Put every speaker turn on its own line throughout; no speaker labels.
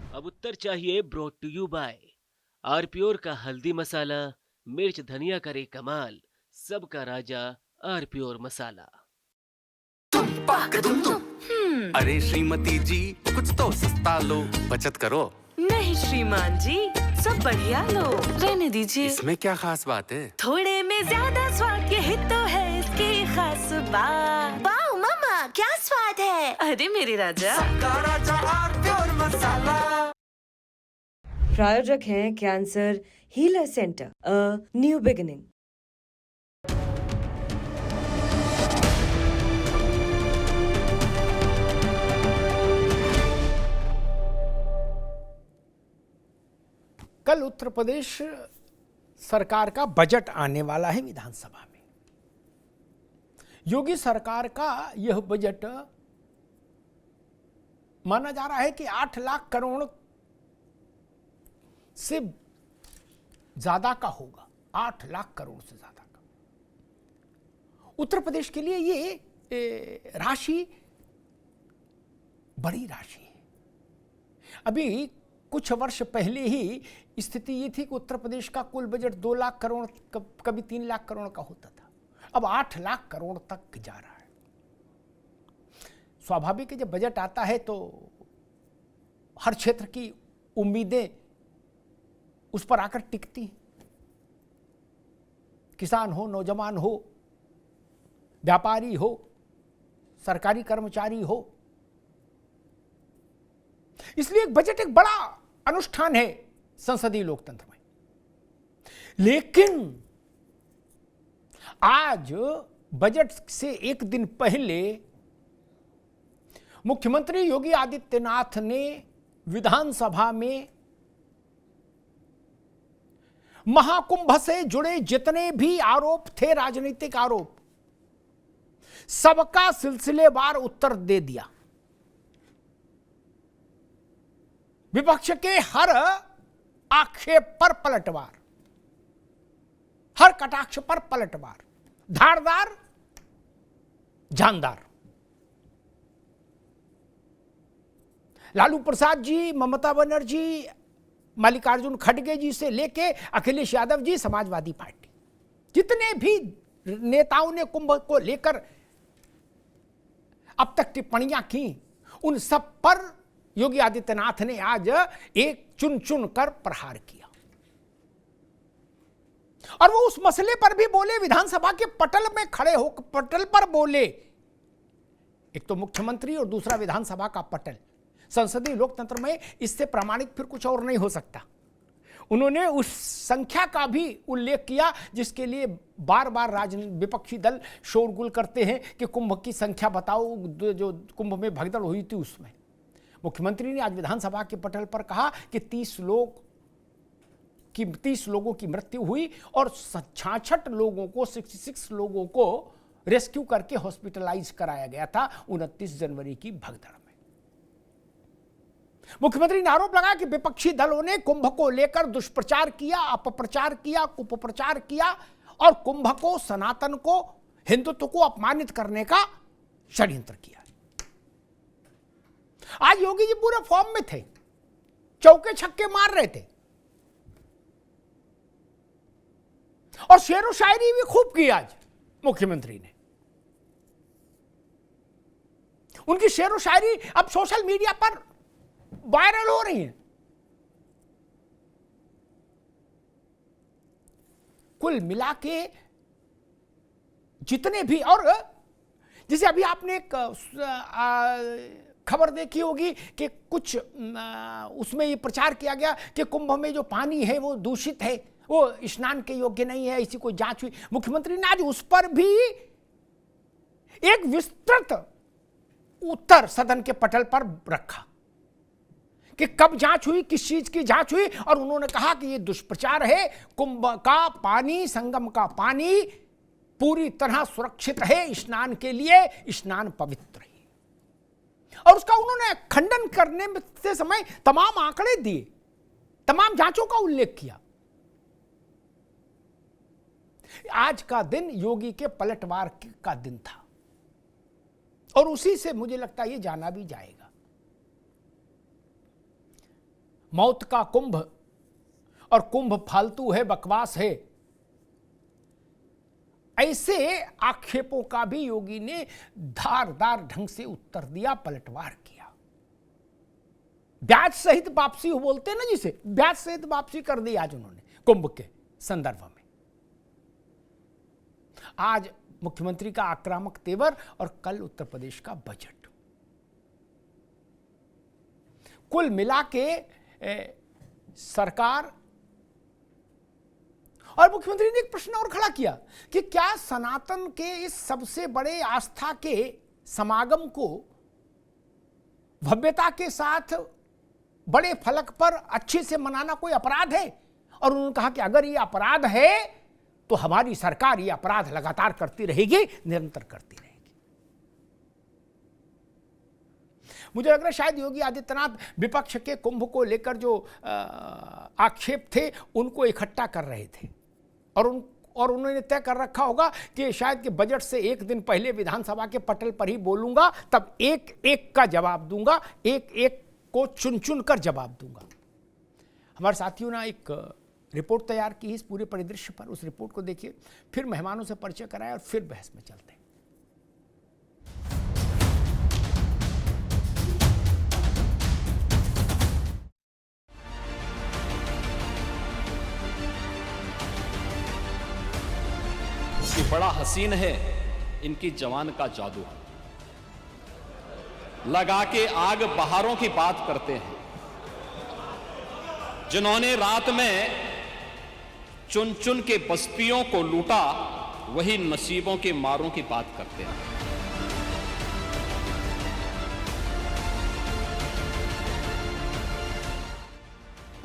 अब उत्तर चाहिए brought to you bye आरप्योर का हल्दी मसाला, मिर्च धनिया करे कमाल, सबका राजा आरप्योर मसाला।
अरे श्रीमती जी, कुछ तो सस्ता लो, बचत करो।
नहीं श्रीमान जी, सब बढ़िया लो, रहने दीजिए।
इसमें क्या खास बात है?
थोड़े में ज्यादा स्वाद, यही तो है इसकी खास बात।
वाओ मम्मा, क्या स्वाद है।
अरे मेरे राजा,
सबका राजा आरप्योर मसाला।
प्रायोजक हैं cancer healer centre, a new beginning.
कल उत्तर प्रदेश सरकार का बजट आने वाला है विधानसभा में। योगी सरकार का यह बजट माना जा रहा है कि 8 लाख करोड़ से ज्यादा का होगा। 8 लाख करोड़ से ज्यादा का। उत्तर प्रदेश के लिए ये राशि बड़ी राशि है। अभी कुछ वर्ष पहले ही स्थिति ये थी कि उत्तर प्रदेश का कुल बजट 2 लाख करोड़, कभी 3 लाख करोड़ का होता था। अब 8 लाख करोड़ तक जा रहा है। स्वाभाविक है, जब बजट आता है तो हर क्षेत्र की उम्मीदें उस पर आकर टिकती हैं। किसान हो, नौजवान हो, व्यापारी हो, सरकारी कर्मचारी हो, इसलिए बजट एक बड़ा अनुष्ठान है संसदीय लोकतंत्र में। लेकिन आज बजट से एक दिन पहले मुख्यमंत्री योगी आदित्यनाथ ने विधानसभा में महाकुंभ से जुड़े जितने भी आरोप थे, राजनीतिक आरोप, सबका सिलसिलेवार उत्तर दे दिया। विपक्ष के हर आक्षेप पर पलटवार, हर कटाक्ष पर पलटवार, धारदार, जानदार। लालू प्रसाद जी, ममता बनर्जी, मल्लिकार्जुन खड़गे जी से लेके अखिलेश यादव जी, समाजवादी पार्टी, जितने भी नेताओं ने कुंभ को लेकर अब तक टिप्पणियां की, उन सब पर योगी आदित्यनाथ ने आज एक चुन चुन कर प्रहार किया। और वो उस मसले पर भी बोले, विधानसभा के पटल में खड़े होकर पटल पर बोले। एक तो मुख्यमंत्री और दूसरा विधानसभा का पटल। संसदीय लोकतंत्र में इससे प्रमाणित फिर कुछ और नहीं हो सकता। उन्होंने उस संख्या का भी उल्लेख किया जिसके लिए बार बार विपक्षी दल शोरगुल करते हैं कि कुंभ की संख्या बताओ, जो कुंभ में भगदड़ हुई थी उसमें। मुख्यमंत्री ने आज विधानसभा के पटल पर कहा कि 30 लोगों की मृत्यु हुई और 66 लोगों को 66 लोगों को रेस्क्यू करके हॉस्पिटलाइज कराया गया था 29 जनवरी की भगदड़ में। मुख्यमंत्री ने आरोप लगाया कि विपक्षी दलों ने कुंभ को लेकर दुष्प्रचार किया, अपप्रचार किया, कुप्रचार किया और कुंभ को, सनातन को, हिंदुत्व को अपमानित करने का षड्यंत्र किया। आज योगी जी पूरे फॉर्म में थे, चौके छक्के मार रहे थे और शेरो शायरी भी खूब की आज मुख्यमंत्री ने। उनकी शेरो शायरी अब सोशल मीडिया पर वायरल हो रही है। कुल मिला के जितने भी, और जैसे अभी आपने एक खबर देखी होगी कि कुछ उसमें ये प्रचार किया गया कि कुंभ में जो पानी है वो दूषित है, वो स्नान के योग्य नहीं है, इसी कोई जांच हुई। मुख्यमंत्री ने आज उस पर भी एक विस्तृत उत्तर सदन के पटल पर रखा कि कब जांच हुई, किस चीज की जांच हुई, और उन्होंने कहा कि ये दुष्प्रचार है। कुंभ का पानी, संगम का पानी पूरी तरह सुरक्षित है स्नान के लिए, स्नान पवित्र है। और उसका उन्होंने खंडन करने से समय तमाम आंकड़े दिए, तमाम जांचों का उल्लेख किया। आज का दिन योगी के पलटवार का दिन था और उसी से मुझे लगता है ये जाना भी जाएगा। मौत का कुंभ और कुंभ फालतू है, बकवास है, ऐसे आक्षेपों का भी योगी ने धारदार ढंग से उत्तर दिया, पलटवार किया। ब्याज सहित वापसी हो बोलते हैं ना जिसे, ब्याज सहित वापसी कर दी आज उन्होंने कुंभ के संदर्भ में। आज मुख्यमंत्री का आक्रामक तेवर और कल उत्तर प्रदेश का बजट, कुल मिला के सरकार। और मुख्यमंत्री ने एक प्रश्न और खड़ा किया कि क्या सनातन के इस सबसे बड़े आस्था के समागम को भव्यता के साथ बड़े फलक पर अच्छे से मनाना कोई अपराध है? और उन्होंने कहा कि अगर ये अपराध है तो हमारी सरकार ये अपराध लगातार करती रहेगी, निरंतर करती रहेगी। मुझे लग रहा है शायद योगी आदित्यनाथ विपक्ष के कुंभ को लेकर जो आक्षेप थे उनको इकट्ठा कर रहे थे और उन्होंने तय कर रखा होगा कि शायद कि बजट से एक दिन पहले विधानसभा के पटल पर ही बोलूंगा, तब एक एक का जवाब दूंगा, एक एक को चुन चुन कर जवाब दूंगा। हमारे साथियों ने एक रिपोर्ट तैयार की इस पूरे परिदृश्य पर, उस रिपोर्ट को देखिए, फिर मेहमानों से परिचय कराया और फिर बहस में चलते हैं।
कि बड़ा हसीन है इनकी जवान का जादू, लगा के आग बहारों की बात करते हैं, जिन्होंने रात में चुन चुन के बस्तियों को लूटा, वही नसीबों के मारों की बात करते हैं।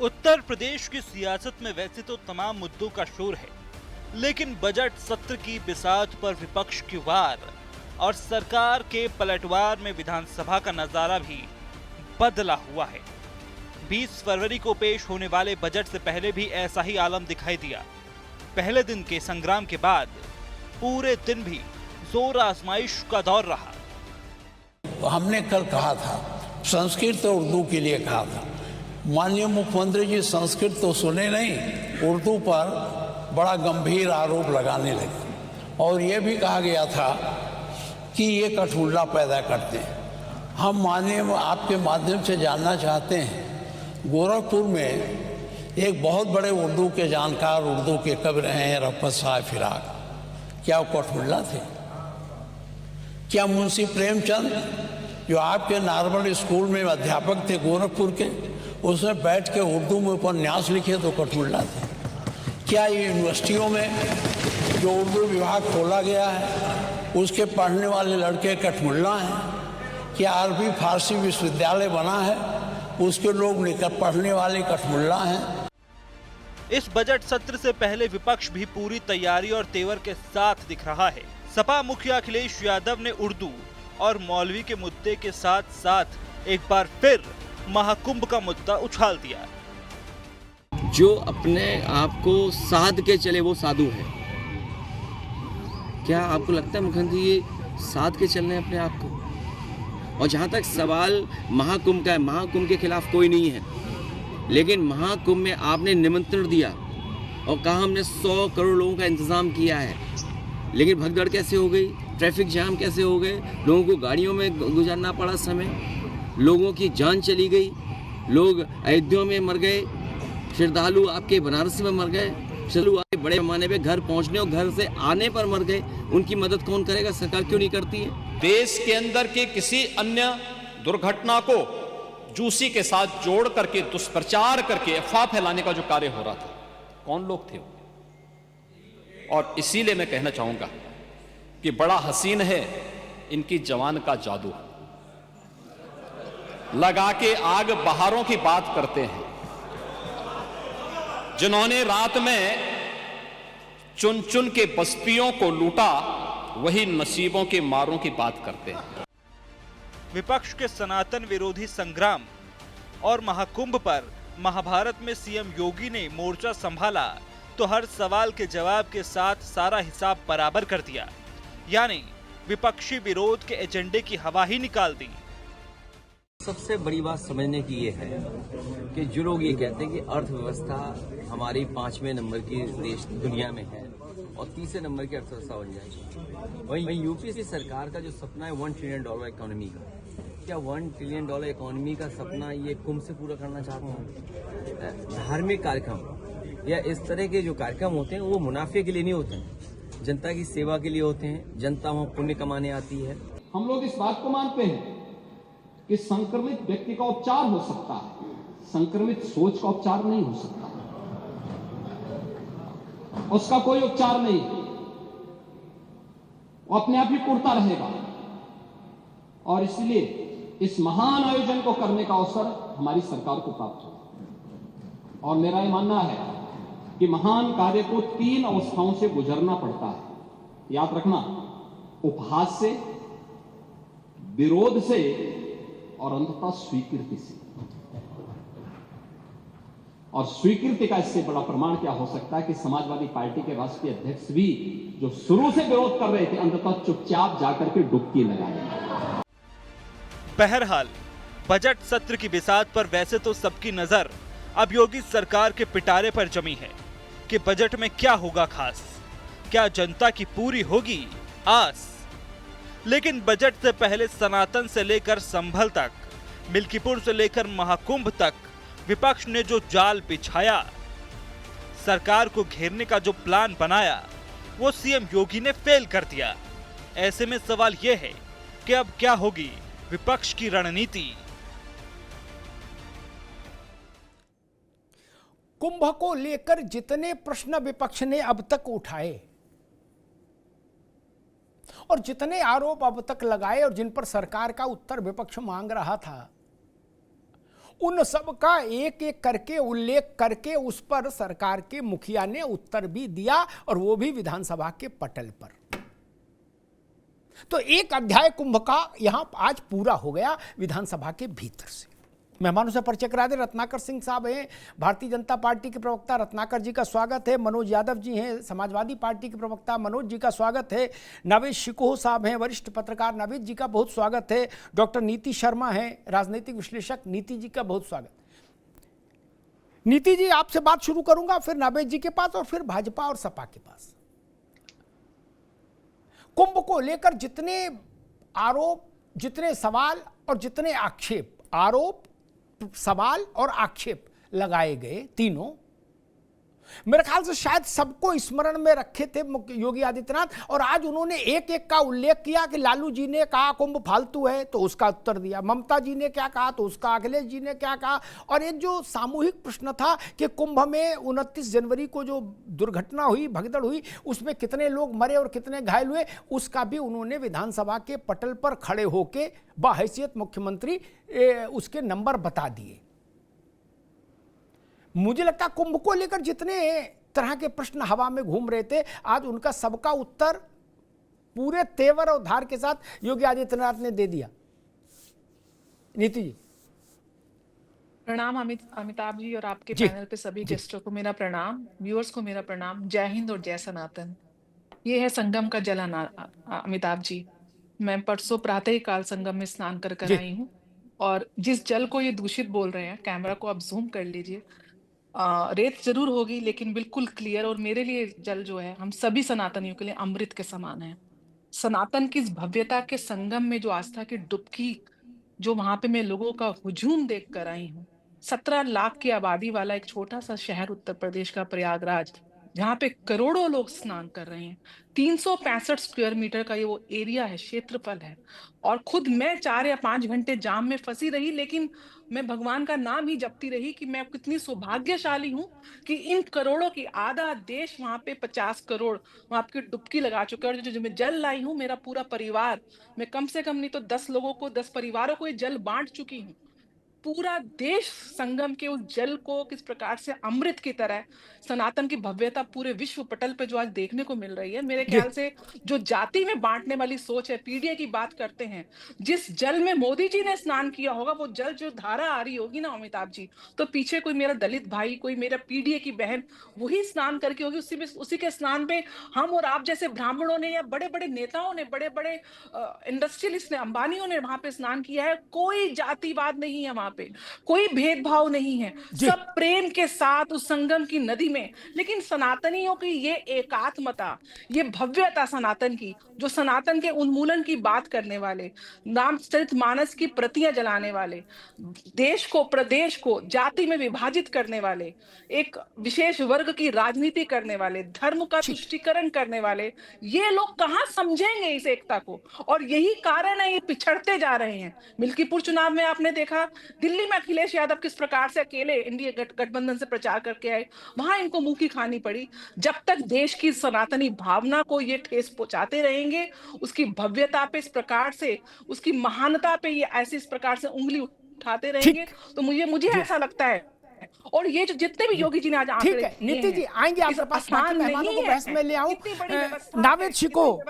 उत्तर प्रदेश की सियासत में वैसे तो तमाम मुद्दों का शोर है, लेकिन बजट सत्र की बिसात पर विपक्ष की वार और सरकार के पलटवार में विधानसभा का नजारा भी बदला हुआ है। 20 फरवरी को पेश होने वाले बजट से पहले भी ऐसा ही आलम दिखाई दिया। पहले दिन के संग्राम के बाद पूरे दिन भी जोर आजमाइश का दौर रहा।
तो हमने कल कहा था, संस्कृत और उर्दू के लिए कहा था, माननीय मुख्यमंत्री जी संस्कृत तो सुने नहीं, उर्दू पर बड़ा गंभीर आरोप लगाने लगे और यह भी कहा गया था कि ये कठपुतला पैदा करते हैं। हम माननीय आपके माध्यम से जानना चाहते हैं, गोरखपुर में एक बहुत बड़े उर्दू के जानकार, उर्दू के कवि रहे हैं रफ़त साहब फिराक, क्या वो कठपुतला थे? क्या मुंशी प्रेमचंद जो आपके नॉर्मल स्कूल में अध्यापक थे गोरखपुर के, उसमें बैठ के उर्दू में उपन्यास लिखे तो कठपुतला थे? क्या यूनिवर्सिटियों में जो उर्दू विभाग खोला गया है उसके पढ़ने वाले लड़के कठमुल्ला हैं? क्या अरबी फारसी विश्वविद्यालय बना है उसके लोग पढ़ने वाले कठमुल्ला हैं?
इस बजट सत्र से पहले विपक्ष भी पूरी तैयारी और तेवर के साथ दिख रहा है। सपा मुखिया अखिलेश यादव ने उर्दू और मौलवी के मुद्दे के साथ साथ एक बार फिर महाकुंभ का मुद्दा उछाल दिया।
जो अपने आप को साध के चले वो साधु है। क्या आपको लगता है मुख्यमंत्री ये साध के चल रहे हैं अपने आप को? और जहाँ तक सवाल महाकुंभ का है, महाकुंभ के खिलाफ कोई नहीं है, लेकिन महाकुंभ में आपने निमंत्रण दिया और कहा हमने 100 करोड़ लोगों का इंतजाम किया है, लेकिन भगदड़ कैसे हो गई, ट्रैफिक जाम कैसे हो गए, लोगों को गाड़ियों में गुजारना पड़ा समय, लोगों की जान चली गई, लोग अयोध्या में मर गए, श्रद्धालु आपके बनारस में मर गए, श्रद्धालु आपके बड़े पैमाने पे घर पहुंचने और घर से आने पर मर गए। उनकी मदद कौन करेगा? सरकार क्यों नहीं करती है?
देश के अंदर के किसी अन्य दुर्घटना को जूसी के साथ जोड़ करके दुष्प्रचार करके अफवाह फैलाने का जो कार्य हो रहा था, कौन लोग थे वो? और इसीलिए मैं कहना चाहूंगा कि बड़ा हसीन है इनकी जवान का जादू, लगा के आग बहारों की बात करते हैं, जिन्होंने रात में चुन चुन के बस्तियों को लूटा, वही नसीबों के मारों की बात करते हैं।
विपक्ष के सनातन विरोधी संग्राम और महाकुंभ पर महाभारत में सीएम योगी ने मोर्चा संभाला तो हर सवाल के जवाब के साथ सारा हिसाब बराबर कर दिया, यानी विपक्षी विरोध के एजेंडे की हवा ही निकाल दी।
सबसे बड़ी बात समझने की ये है कि जो लोग ये कहते हैं कि अर्थव्यवस्था हमारी 5वें नंबर की देश दुनिया में है और 3रे नंबर की अर्थव्यवस्था बन जाएगी, वहीं यूपी की सरकार का जो सपना है $1 ट्रिलियन इकोनॉमी का, क्या $1 ट्रिलियन इकोनॉमी का सपना ये कुंभ से पूरा करना चाहते हैं? धार्मिक कार्यक्रम या इस तरह के जो कार्यक्रम होते हैं वो मुनाफे के लिए नहीं होते हैं, जनता की सेवा के लिए होते हैं। जनता वहाँ पुण्य कमाने आती है।
हम लोग इस बात को मानते हैं कि संक्रमित व्यक्ति का उपचार हो सकता है, संक्रमित सोच का उपचार नहीं हो सकता, उसका कोई उपचार नहीं, वो अपने आप ही पुरता रहेगा। और इसलिए इस महान आयोजन को करने का अवसर हमारी सरकार को प्राप्त हुआ और मेरा यह मानना है कि महान कार्य को 3 अवस्थाओं से गुजरना पड़ता है। याद रखना, उपहास से, विरोध से और अंततः स्वीकृति से। और स्वीकृति का इससे बड़ा प्रमाण क्या हो सकता है कि समाजवादी पार्टी के राष्ट्रीय अध्यक्ष भी जो शुरू से विरोध कर रहे थे अंततः चुपचाप जाकर के डुबकी लगाए।
बहरहाल बजट सत्र की बिसात पर वैसे तो सबकी नजर अब योगी सरकार के पिटारे पर जमी है कि बजट में क्या होगा खास, क्या जनता की पूरी होगी आस। लेकिन बजट से पहले सनातन से लेकर संभल तक, मिल्कीपुर से लेकर महाकुंभ तक विपक्ष ने जो जाल बिछाया, सरकार को घेरने का जो प्लान बनाया, वो सीएम योगी ने फेल कर दिया। ऐसे में सवाल यह है कि अब क्या होगी विपक्ष की रणनीति।
कुंभ को लेकर जितने प्रश्न विपक्ष ने अब तक उठाए और जितने आरोप अब तक लगाए और जिन पर सरकार का उत्तर विपक्ष मांग रहा था, उन सब का एक एक करके उल्लेख करके उस पर सरकार के मुखिया ने उत्तर भी दिया और वो भी विधानसभा के पटल पर। तो एक अध्याय कुंभ का यहां आज पूरा हो गया विधानसभा के भीतर से। मेहमानों से परिचय करा दे, रत्नाकर सिंह साहब हैं, भारतीय जनता पार्टी के प्रवक्ता, रत्नाकर जी का स्वागत है। मनोज यादव जी हैं, समाजवादी पार्टी के प्रवक्ता, मनोज जी का स्वागत है। नावेद शिकोह साहब हैं, वरिष्ठ पत्रकार, नावेद जी का बहुत स्वागत है। डॉक्टर नीति शर्मा हैं, राजनीतिक विश्लेषक, नीति जी का बहुत स्वागत। नीति जी, आपसे बात शुरू करूंगा, फिर नावेद जी के पास और फिर भाजपा और सपा के पास। कुंभ को लेकर जितने आरोप, जितने सवाल और जितने आक्षेप, आरोप, सवाल और आक्षेप लगाए गए तीनों, मेरे ख्याल से शायद सबको स्मरण में रखे थे योगी आदित्यनाथ। और आज उन्होंने एक एक का उल्लेख किया कि लालू जी ने कहा कुंभ फालतू है तो उसका उत्तर दिया, ममता जी ने क्या कहा तो उसका, अखिलेश जी ने क्या कहा। और एक जो सामूहिक प्रश्न था कि कुंभ में 29 जनवरी को जो दुर्घटना हुई, भगदड़ हुई, उसमें कितने लोग मरे और कितने घायल हुए, उसका भी उन्होंने विधानसभा के पटल पर खड़े होकर बहैसियत मुख्यमंत्री उसके नंबर बता दिए। मुझे लगता कुंभ को लेकर जितने तरह के प्रश्न हवा में घूम रहे थे, आज उनका सबका उत्तर पूरे तेवर और धार के साथ योगी आदित्यनाथ ने दे दिया। नीति जी।
प्रणाम अमिताभ जी और आपके पैनल पे सभी गेस्टों को मेरा प्रणाम, व्यूअर्स को मेरा प्रणाम। जय हिंद और जय सनातन। ये है संगम का जल अमिताभ जी। मैं परसों प्रातः काल संगम में स्नान कर आई हूँ और जिस जल को ये दूषित बोल रहे हैं, कैमरा को आप जूम कर लीजिए, रेत जरूर होगी लेकिन बिल्कुल क्लियर। और मेरे लिए जल जो है, हम सभी सनातनियों के लिए अमृत के समान है। सनातन की इस भव्यता के संगम में जो आस्था की डुबकी, जो वहां पे मैं लोगों का हुजूम देख कर आई हूँ। 17 लाख की आबादी वाला एक छोटा सा शहर उत्तर प्रदेश का प्रयागराज, जहाँ पे करोड़ों लोग स्नान कर रहे हैं। 365 स्क्वायर मीटर का ये वो एरिया है, क्षेत्रफल है। और खुद मैं 4 या 5 घंटे जाम में फंसी रही, लेकिन मैं भगवान का नाम ही जपती रही कि मैं कितनी सौभाग्यशाली हूँ कि इन करोड़ों की आधा देश वहां पे 50 करोड़ वहां पे डुबकी लगा चुके हैं। और जो मैं जल लाई हूँ, मेरा पूरा परिवार, मैं कम से कम नहीं तो 10 लोगों को, 10 परिवारों को ये जल बांट चुकी हूँ। पूरा देश संगम के उस जल को किस प्रकार से अमृत की तरह सनातन की भव्यता पूरे विश्व पटल पे जो आज देखने को मिल रही है, मेरे ख्याल से जो जाति में बांटने वाली सोच है, पीडीए की बात करते हैं, जिस जल में मोदी जी ने स्नान किया होगा, वो जल जो धारा आ रही होगी ना अमिताभ जी, तो पीछे कोई मेरा दलित भाई, कोई मेरा पीडीए की बहन वही स्नान करके होगी। उसी के स्नान पे हम और आप जैसे ब्राह्मणों ने या बड़े बड़े नेताओं ने, बड़े बड़े इंडस्ट्रियलिस्ट ने, अंबानियों ने वहां पे स्नान किया है। कोई जातिवाद नहीं है वहां पे, कोई भेदभाव नहीं है, सब प्रेम के साथ उस संगम की नदी में। लेकिन सनातनियों की ये एकात्मता, ये भव्यता सनातन की, जो सनातन के उन्मूलन की बात करने वाले, रामचरितमानस की प्रतियां जलाने वाले, देश को, प्रदेश को जाति में विभाजित करने वाले, एक विशेष वर्ग की राजनीति करने वाले, धर्म का तुष्टीकरण करने वाले, ये लोग कहां समझेंगे इस एकता को? और यही कारण है ये पिछड़ते जा रहे हैं। मिल्कीपुर चुनाव में आपने देखा, दिल्ली में अखिलेश यादव किस प्रकार से अकेले इंडिया गठबंधन से प्रचार करके आए, वहां इनको मुंह की खानी पड़ी। जब तक देश की सनातनी भावना को ये ठेस पहुंचाते रहेंगे, उसकी भव्यता पे इस प्रकार से, उसकी महानता पे ये ऐसे इस प्रकार से उंगली उठाते रहेंगे, तो मुझे ऐसा लगता है। और ये जो जितने भी योगी जी ने आज
ठीक है नीति जी, आएंगे आपके पास, बाकी मेहमानों को बहस में ले आऊं। नावेद शिको,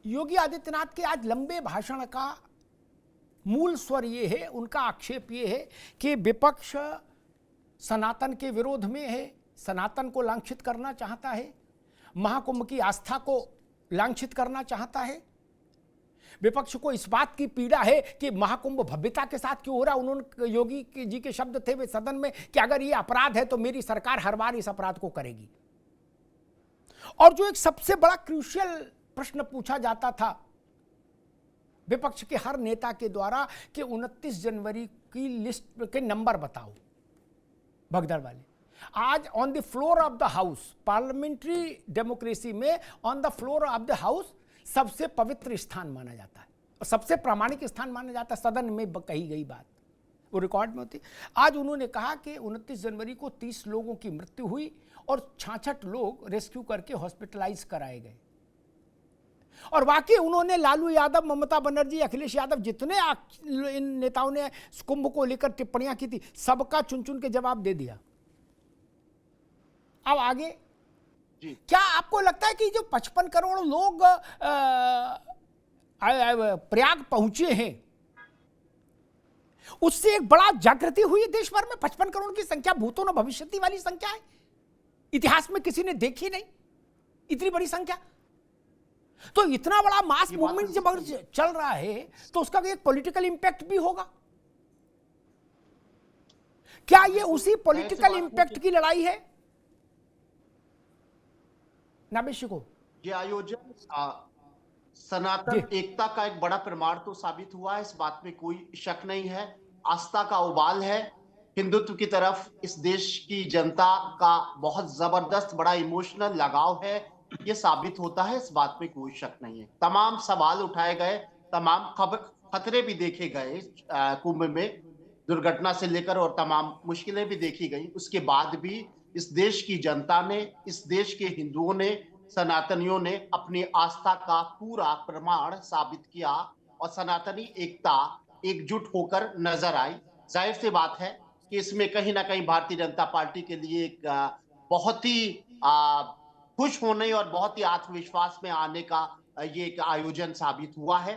योगी आदित्यनाथ के आज लंबे भाषण का मूल स्वर ये है, उनका आक्षेप ये है कि विपक्ष सनातन के विरोध में है, सनातन को लांछित करना चाहता है, महाकुंभ की आस्था को लांछित करना चाहता है। विपक्ष को इस बात की पीड़ा है कि महाकुंभ भव्यता के साथ क्यों हो रहा। उन्होंने, योगी जी के शब्द थे वे सदन में कि अगर ये अपराध है तो मेरी सरकार हर बार इस अपराध को करेगी। और जो एक सबसे बड़ा क्रूशियल प्रश्न पूछा जाता था विपक्ष के हर नेता के द्वारा कि 29 जनवरी की लिस्ट के नंबर बताओ, भगदड़ वाले। आज on the floor of the house, parliamentary democracy में on the floor of the house सबसे पवित्र स्थान माना जाता है और सबसे प्रामाणिक स्थान माना जाता है। सदन में कही गई बात वो रिकॉर्ड में होती। आज उन्होंने कहा कि 29 जनवरी को 30 लोगों की मृत्यु हुई और 66 लोग रेस्क्यू करके हॉस्पिटलाइज कराए गए। और वाकई उन्होंने लालू यादव, ममता बनर्जी, अखिलेश यादव, जितने इन नेताओं ने कुंभ को लेकर टिप्पणियां की थी, सबका चुन चुन के जवाब दे दिया। अब आगे क्या आपको लगता है कि जो 55 करोड़ लोग प्रयाग पहुंचे हैं, उससे एक बड़ा जागृति हुई है देश भर में? 55 करोड़ की संख्या भूतों न भविष्यति वाली संख्या है, इतिहास में किसी ने देखी नहीं इतनी बड़ी संख्या। तो इतना बड़ा मास मूवमेंट जब चल रहा है तो उसका एक पॉलिटिकल इंपैक्ट भी होगा। क्या ये उसी पॉलिटिकल इंपैक्ट की लड़ाई है? को
ये आयोजन सनातन एकता का एक बड़ा प्रमाण तो साबित हुआ है, इस बात में कोई शक नहीं है। आस्था का उबाल है हिंदुत्व की तरफ, इस देश की जनता का बहुत जबरदस्त बड़ा इमोशनल लगाव है, ये साबित होता है, इस बात में कोई शक नहीं है। तमाम सवाल उठाए गए, तमाम खतरे भी देखे गए कुंभ में, दुर्घटना से लेकर और तमाम मुश्किलें भी देखी गई। उसके बाद भी इस देश की जनता ने, इस देश के हिंदुओं ने, सनातनियों ने अपनी आस्था का पूरा प्रमाण साबित किया और सनातनी एकता एकजुट होकर नजर आई। जाहिर सी बात है कि इसमें कहीं ना कहीं भारतीय जनता पार्टी के लिए एक बहुत ही खुश होने और बहुत ही आत्मविश्वास में आने का ये एक आयोजन साबित हुआ है।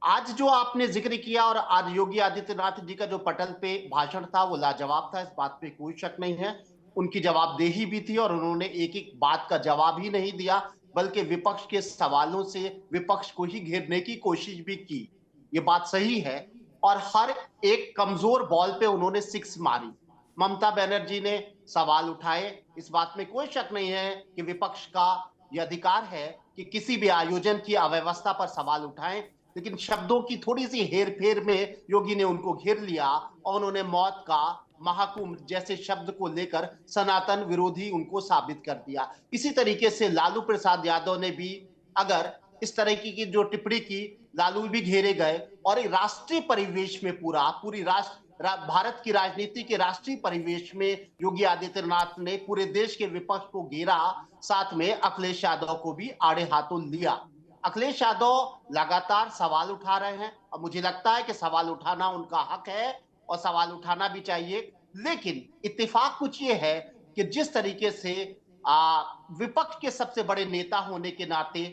आज जो आपने जिक्र किया और आज योगी आदित्यनाथ जी का जो पटल पे भाषण था वो लाजवाब था, इस बात पे कोई शक नहीं है। उनकी जवाबदेही भी थी और उन्होंने एक एक बात का जवाब ही नहीं दिया, बल्कि विपक्ष के सवालों से विपक्ष को ही घेरने की कोशिश भी की। ये बात सही है और हर एक कमजोर बॉल पे उन्होंने सिक्स मारी। ममता बनर्जी ने सवाल उठाए, इस बात में कोई शक नहीं है कि विपक्ष का यह अधिकार है कि किसी भी आयोजन की अव्यवस्था पर सवाल उठाएं, लेकिन शब्दों की थोड़ी सी हेरफेर में योगी ने उनको घेर लिया और उन्होंने मौत का महाकुंभ जैसे शब्द को लेकर सनातन विरोधी उनको साबित कर दिया। इसी तरीके से लालू प्रसाद यादव ने भी अगर इस तरह की जो टिप्पणी की, लालू भी घेरे गए और राष्ट्रीय परिवेश में पूरी भारत की राजनीति के राष्ट्रीय परिवेश में योगी आदित्यनाथ ने पूरे देश के विपक्ष को घेरा, साथ में अखिलेश यादव को भी आड़े हाथों लिया। अखिलेश यादव लगातार सवाल उठा रहे हैं और मुझे लगता है कि सवाल उठाना उनका हक है और सवाल उठाना भी चाहिए, लेकिन इत्तेफाक कुछ ये है कि जिस तरीके से विपक्ष के सबसे बड़े नेता होने के नाते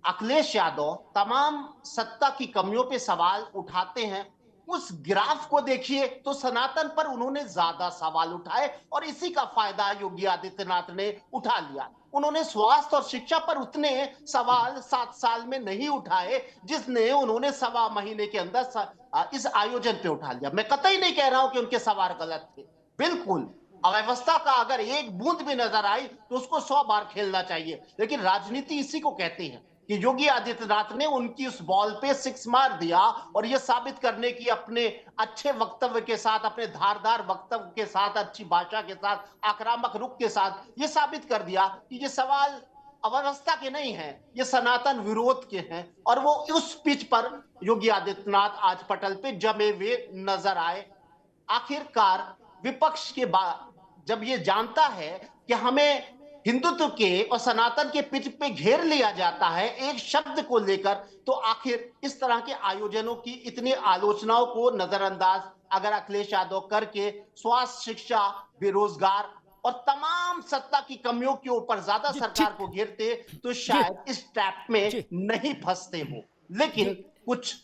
अखिलेश यादव तमाम सत्ता की कमियों पे सवाल उठाते हैं, उस ग्राफ को देखिए तो सनातन पर उन्होंने ज्यादा सवाल उठाए और इसी का फायदा योगी आदित्यनाथ ने उठा लिया। उन्होंने स्वास्थ्य और शिक्षा पर उतने सवाल 7 साल में नहीं उठाए जिसने उन्होंने 1.25 महीने के अंदर इस आयोजन पे उठा लिया। मैं कतई नहीं कह रहा हूं कि उनके सवाल गलत थे, बिल्कुल अव्यवस्था का अगर एक बूंद भी नजर आई तो उसको 100 बार खेलना चाहिए, लेकिन राजनीति इसी को कहती है कि योगी आदित्यनाथ ने उनकी उस बॉल पे 6 मार दिया और यह साबित करने की अपने अच्छे वक्तव्य के साथ, अपने धारदार वक्तव्य के साथ, अच्छी भाषा के साथ, आक्रामक रुख के साथ यह साबित कर दिया कि ये सवाल अव्यवस्था के नहीं है, ये सनातन विरोध के हैं। और वो उस पिच पर योगी आदित्यनाथ आज पटल पे जमे हुए नजर आए। आखिरकार विपक्ष के बाद जब ये जानता है कि हमें हिंदुत्व के और सनातन के पिच पे घेर लिया जाता है एक शब्द को लेकर, तो आखिर इस तरह के आयोजनों की इतनी आलोचनाओं को नजरअंदाज अगर अखिलेश यादव करके स्वास्थ्य, शिक्षा, बेरोजगार और तमाम सत्ता की कमियों के ऊपर ज्यादा सरकार को घेरते तो शायद इस ट्रैप में नहीं फंसते हो। लेकिन कुछ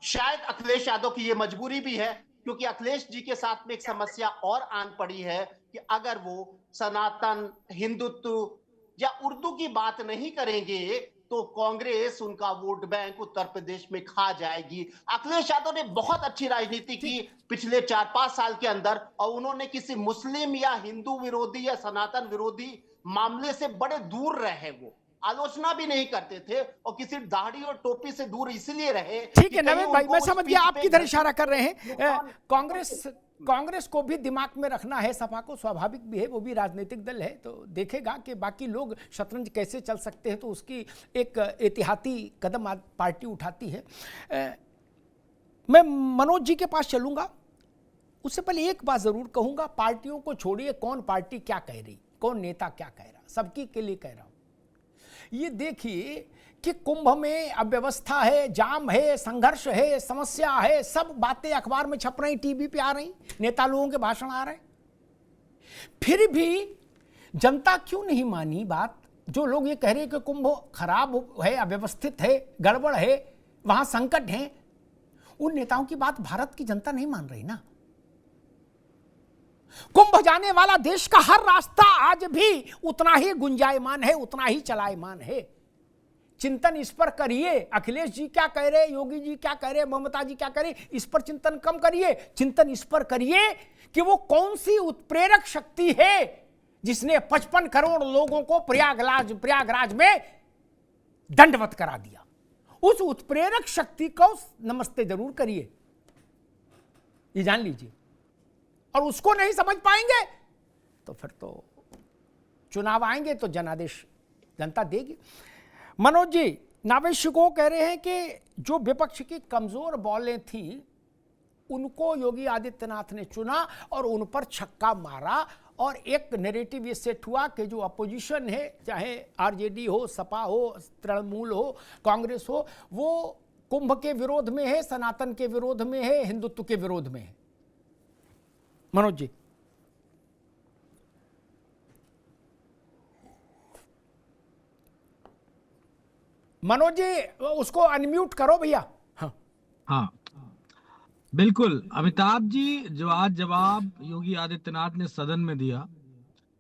शायद अखिलेश यादव की ये मजबूरी भी है, क्योंकि अखिलेश जी के साथ में एक समस्या और आन पड़ी है कि अगर वो सनातन, हिंदुत्व या उर्दू की बात नहीं करेंगे तो कांग्रेस उनका वोट बैंक उत्तर प्रदेश में खा जाएगी। अखिलेश यादव ने बहुत अच्छी राजनीति की पिछले 4-5 साल के अंदर और उन्होंने किसी मुस्लिम या हिंदू विरोधी या सनातन विरोधी मामले से बड़े दूर रहे, वो आलोचना भी नहीं करते थे और किसी दाढ़ी और टोपी से दूर इसलिए रहे।
ठीक है नवीन भाई, मैं समझ गया आप किधर इशारा कर रहे हैं। कांग्रेस को भी दिमाग में रखना है, सपा को स्वाभाविक भी है, वो भी राजनीतिक दल है, तो देखेगा कि बाकी लोग शतरंज कैसे चल सकते हैं, तो उसकी एक एहतियाती कदम पार्टी उठाती है। मैं मनोज जी के पास चलूंगा, उससे पहले एक बात जरूर कहूंगा, पार्टियों को छोड़िए, कौन पार्टी क्या कह रही, कौन नेता क्या कह रहा, सबकी के लिए कह रहा हूं। ये देखिए कि कुंभ में अव्यवस्था है, जाम है, संघर्ष है, समस्या है, सब बातें अखबार में छप रही, टीवी पे आ रही, नेता लोगों के भाषण आ रहे, फिर भी जनता क्यों नहीं मानी बात? जो लोग ये कह रहे हैं कि कुंभ खराब है, अव्यवस्थित है, गड़बड़ है, वहां संकट है, उन नेताओं की बात भारत की जनता नहीं मान रही ना। कुंभ जाने वाला देश का हर रास्ता आज भी उतना ही गुंजायमान है, उतना ही चलायमान है। चिंतन इस पर करिए, अखिलेश जी क्या कह रहे, योगी जी क्या कह रहे, ममता जी क्या कह रहे, इस पर चिंतन कम करिए, चिंतन इस पर करिए कि वो कौन सी उत्प्रेरक शक्ति है जिसने 55 करोड़ लोगों को प्रयागराज में दंडवत करा दिया। उस उत्प्रेरक शक्ति को नमस्ते जरूर करिए, ये जान लीजिए। और उसको नहीं समझ पाएंगे तो फिर तो चुनाव आएंगे तो जनादेश जनता देगी। मनोज जी नावेशिको कह रहे हैं कि जो विपक्ष की कमजोर बॉलें थी उनको योगी आदित्यनाथ ने चुना और उन पर छक्का मारा, और एक नैरेटिव ये सेट हुआ कि जो अपोजिशन है, चाहे आरजेडी हो, सपा हो, तृणमूल हो, कांग्रेस हो, वो कुंभ के विरोध में है, सनातन के विरोध में है, हिंदुत्व के विरोध में है। मनोज जी उसको अनम्यूट करो भैया।
हाँ बिल्कुल अमिताभ जी, जो आज जवाब योगी आदित्यनाथ ने सदन में दिया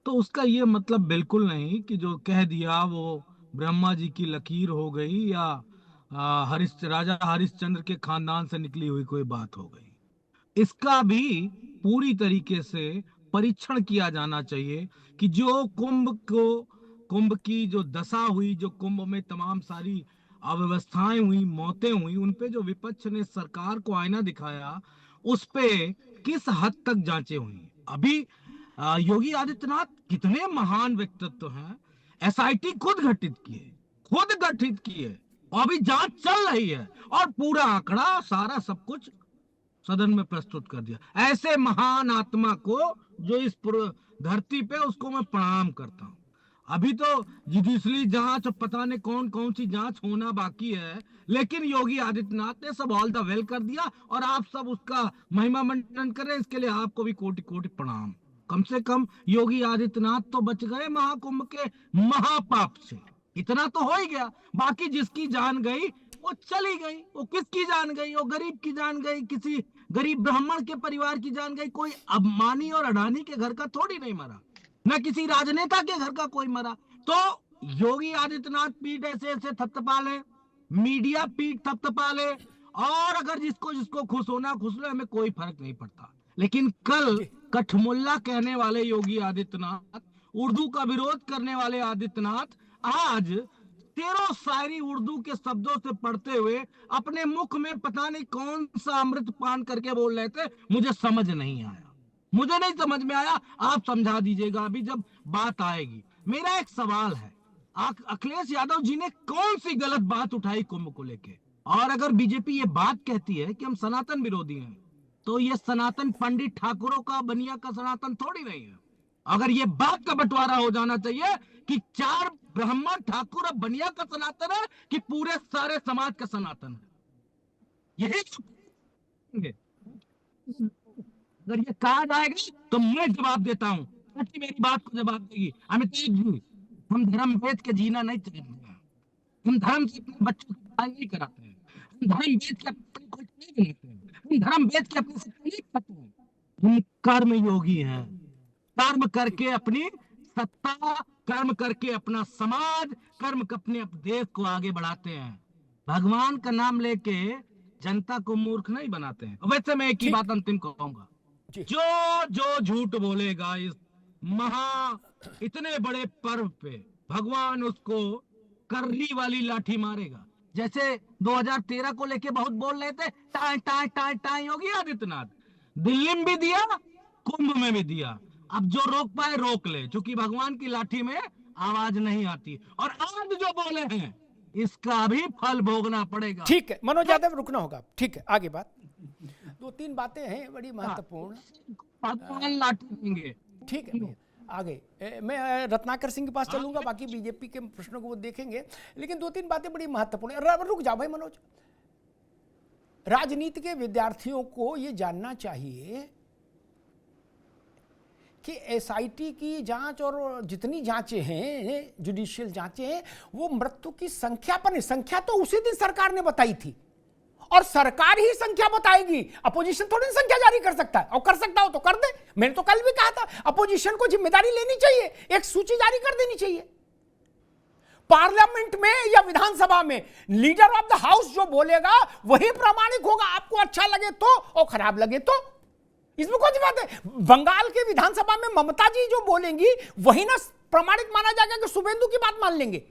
तो उसका ये मतलब बिल्कुल नहीं कि जो कह दिया वो ब्रह्मा जी की लकीर हो गई या राजा हरिश्चंद्र के खानदान से निकली हुई कोई बात हो गई। इसका भी पूरी तरीके से परीक्षण किया जाना चाहिए कि जो कुंभ की जो दशा हुई, जो कुंभ में तमाम सारी अव्यवस्थाएं हुई, मौतें हुई, उनपे जो विपक्ष ने सरकार को आईना दिखाया, उस पे किस हद तक जांचें हुई। अभी योगी आदित्यनाथ कितने महान व्यक्तित्व हैं, एसआईटी खुद गठित किए और अभी जांच चल रही है और पूरा आंकड़ा सारा सब कुछ सदन में प्रस्तुत कर दिया। ऐसे महान आत्मा को जो इस धरती पे, उसको मैं प्रणाम करता हूं। अभी तो जुडिशरी जांच और पता नहीं कौन कौन सी जांच होना बाकी है, लेकिन योगी आदित्यनाथ ने सब ऑल द वेल कर दिया और आप सब उसका महिमा मंडन कर रहे हैं। इसके लिए आपको भी कोटि कोटि प्रणाम। कम से कम योगी आदित्यनाथ तो बच गए महाकुंभ के महापाप से, इतना तो हो ही गया। बाकी जिसकी जान गई वो चली गई। वो किसकी जान गई? वो गरीब की जान गई, किसी गरीब ब्राह्मण के परिवार की जान गई। कोई अंबानी और अडानी के घर का थोड़ी नहीं मरा, न किसी राजनेता के घर का कोई मरा। तो योगी आदित्यनाथ पीठ ऐसे ऐसे थपथपा ले, मीडिया पीठ थपथपा ले, और अगर जिसको जिसको खुश होना खुश हो, हमें कोई फर्क नहीं पड़ता। लेकिन कल कठमुल्ला कहने वाले योगी आदित्यनाथ, उर्दू का विरोध करने वाले आदित्यनाथ, आज 13 शायरी उर्दू के शब्दों से पढ़ते हुए अपने मुख में पता नहीं कौन सा अमृत पान करके बोल रहे थे। मुझे समझ नहीं आया, मुझे नहीं समझ में आया। आप समझा दीजिएगा अभी जब बात आएगी। मेरा एक सवाल है, अखिलेश यादव जी ने कौन सी गलत बात उठाई कुंभ को लेके? और अगर बीजेपी ये बात कहती है कि हम सनातन विरोधी हैं, तो ये सनातन पंडित ठाकुरों का, बनिया का सनातन थोड़ी नहीं है। अगर ये बात का बंटवारा हो जाना चाहिए कि 4 ब्राह्मण ठाकुर और बनिया का सनातन है कि पूरे सारे समाज का सनातन है, यही अगर ये कहा जाएगा तो मैं जवाब देता हूं। मेरी बात को जवाब देगी अमिताभ जी। हम धर्म बेच के जीना नहीं चाहते हैं, हम धर्म से अपने बच्चों को पढ़ाई नहीं कराते हैं, हम धर्म बेच के अपने कोई नहीं बनाते हैं, हम धर्म बेच के अपने सत्ता नहीं पाते हैं। हम कर्म योगी हैं, कर्म करके अपनी सत्ता, कर्म करके अपना समाज, कर्म अपने देश को आगे बढ़ाते हैं। भगवान का नाम लेके जनता को मूर्ख नहीं बनाते हैं। वैसे मैं एक ही बात अंतिम कहूंगा, जो झूठ बोलेगा इस इतने बड़े पर्व पे, भगवान उसको करली वाली लाठी मारेगा। जैसे 2013 को लेके बहुत बोल रहे थे, tie tie tie tie Yogi Adityanath, Delhi में भी दिया, कुंभ में भी दिया। अब जो रोक पाए रोक ले, क्योंकि भगवान की लाठी में आवाज नहीं आती। और आज जो बोले हैं इसका भी फल भोगना पड़ेगा।
ठीक है मनोज यादव, रुकना होगा। ठीक है, आगे बात। 2-3 बातें हैं बड़ी महत्वपूर्ण।
भगवान लाठी देंगे।
ठीक है, आगे मैं रत्नाकर सिंह के पास चलूंगा, बाकी बीजेपी के प्रश्नों को वो देखेंगे। लेकिन 2-3 बातें बड़ी महत्वपूर्ण है। रुक जाओ भाई मनोज। राजनीति के विद्यार्थियों को ये जानना चाहिए कि एसआईटी की जांच और जितनी जांचें हैं, जुडिशियल जांचें हैं, वो मृत्यु की संख्या पर नहीं, संख्या तो उसी दिन सरकार ने बताई थी और सरकार ही संख्या बताएगी। अपोजिशन थोड़ी संख्या जारी कर सकता है, और कर सकता हो तो कर दे। मैंने तो कल भी कहा था अपोजिशन को जिम्मेदारी लेनी चाहिए, एक सूची जारी कर देनी चाहिए। पार्लियामेंट में या विधानसभा में लीडर ऑफ द हाउस जो बोलेगा वही प्रामाणिक होगा, आपको अच्छा लगे तो और खराब लगे तो। इसमें कौन सी बात है? बंगाल के विधानसभा में ममता जी जो बोलेंगी वही ना प्रामाणिक माना जाएगा कि शुभेंदु की बात मान लेंगे।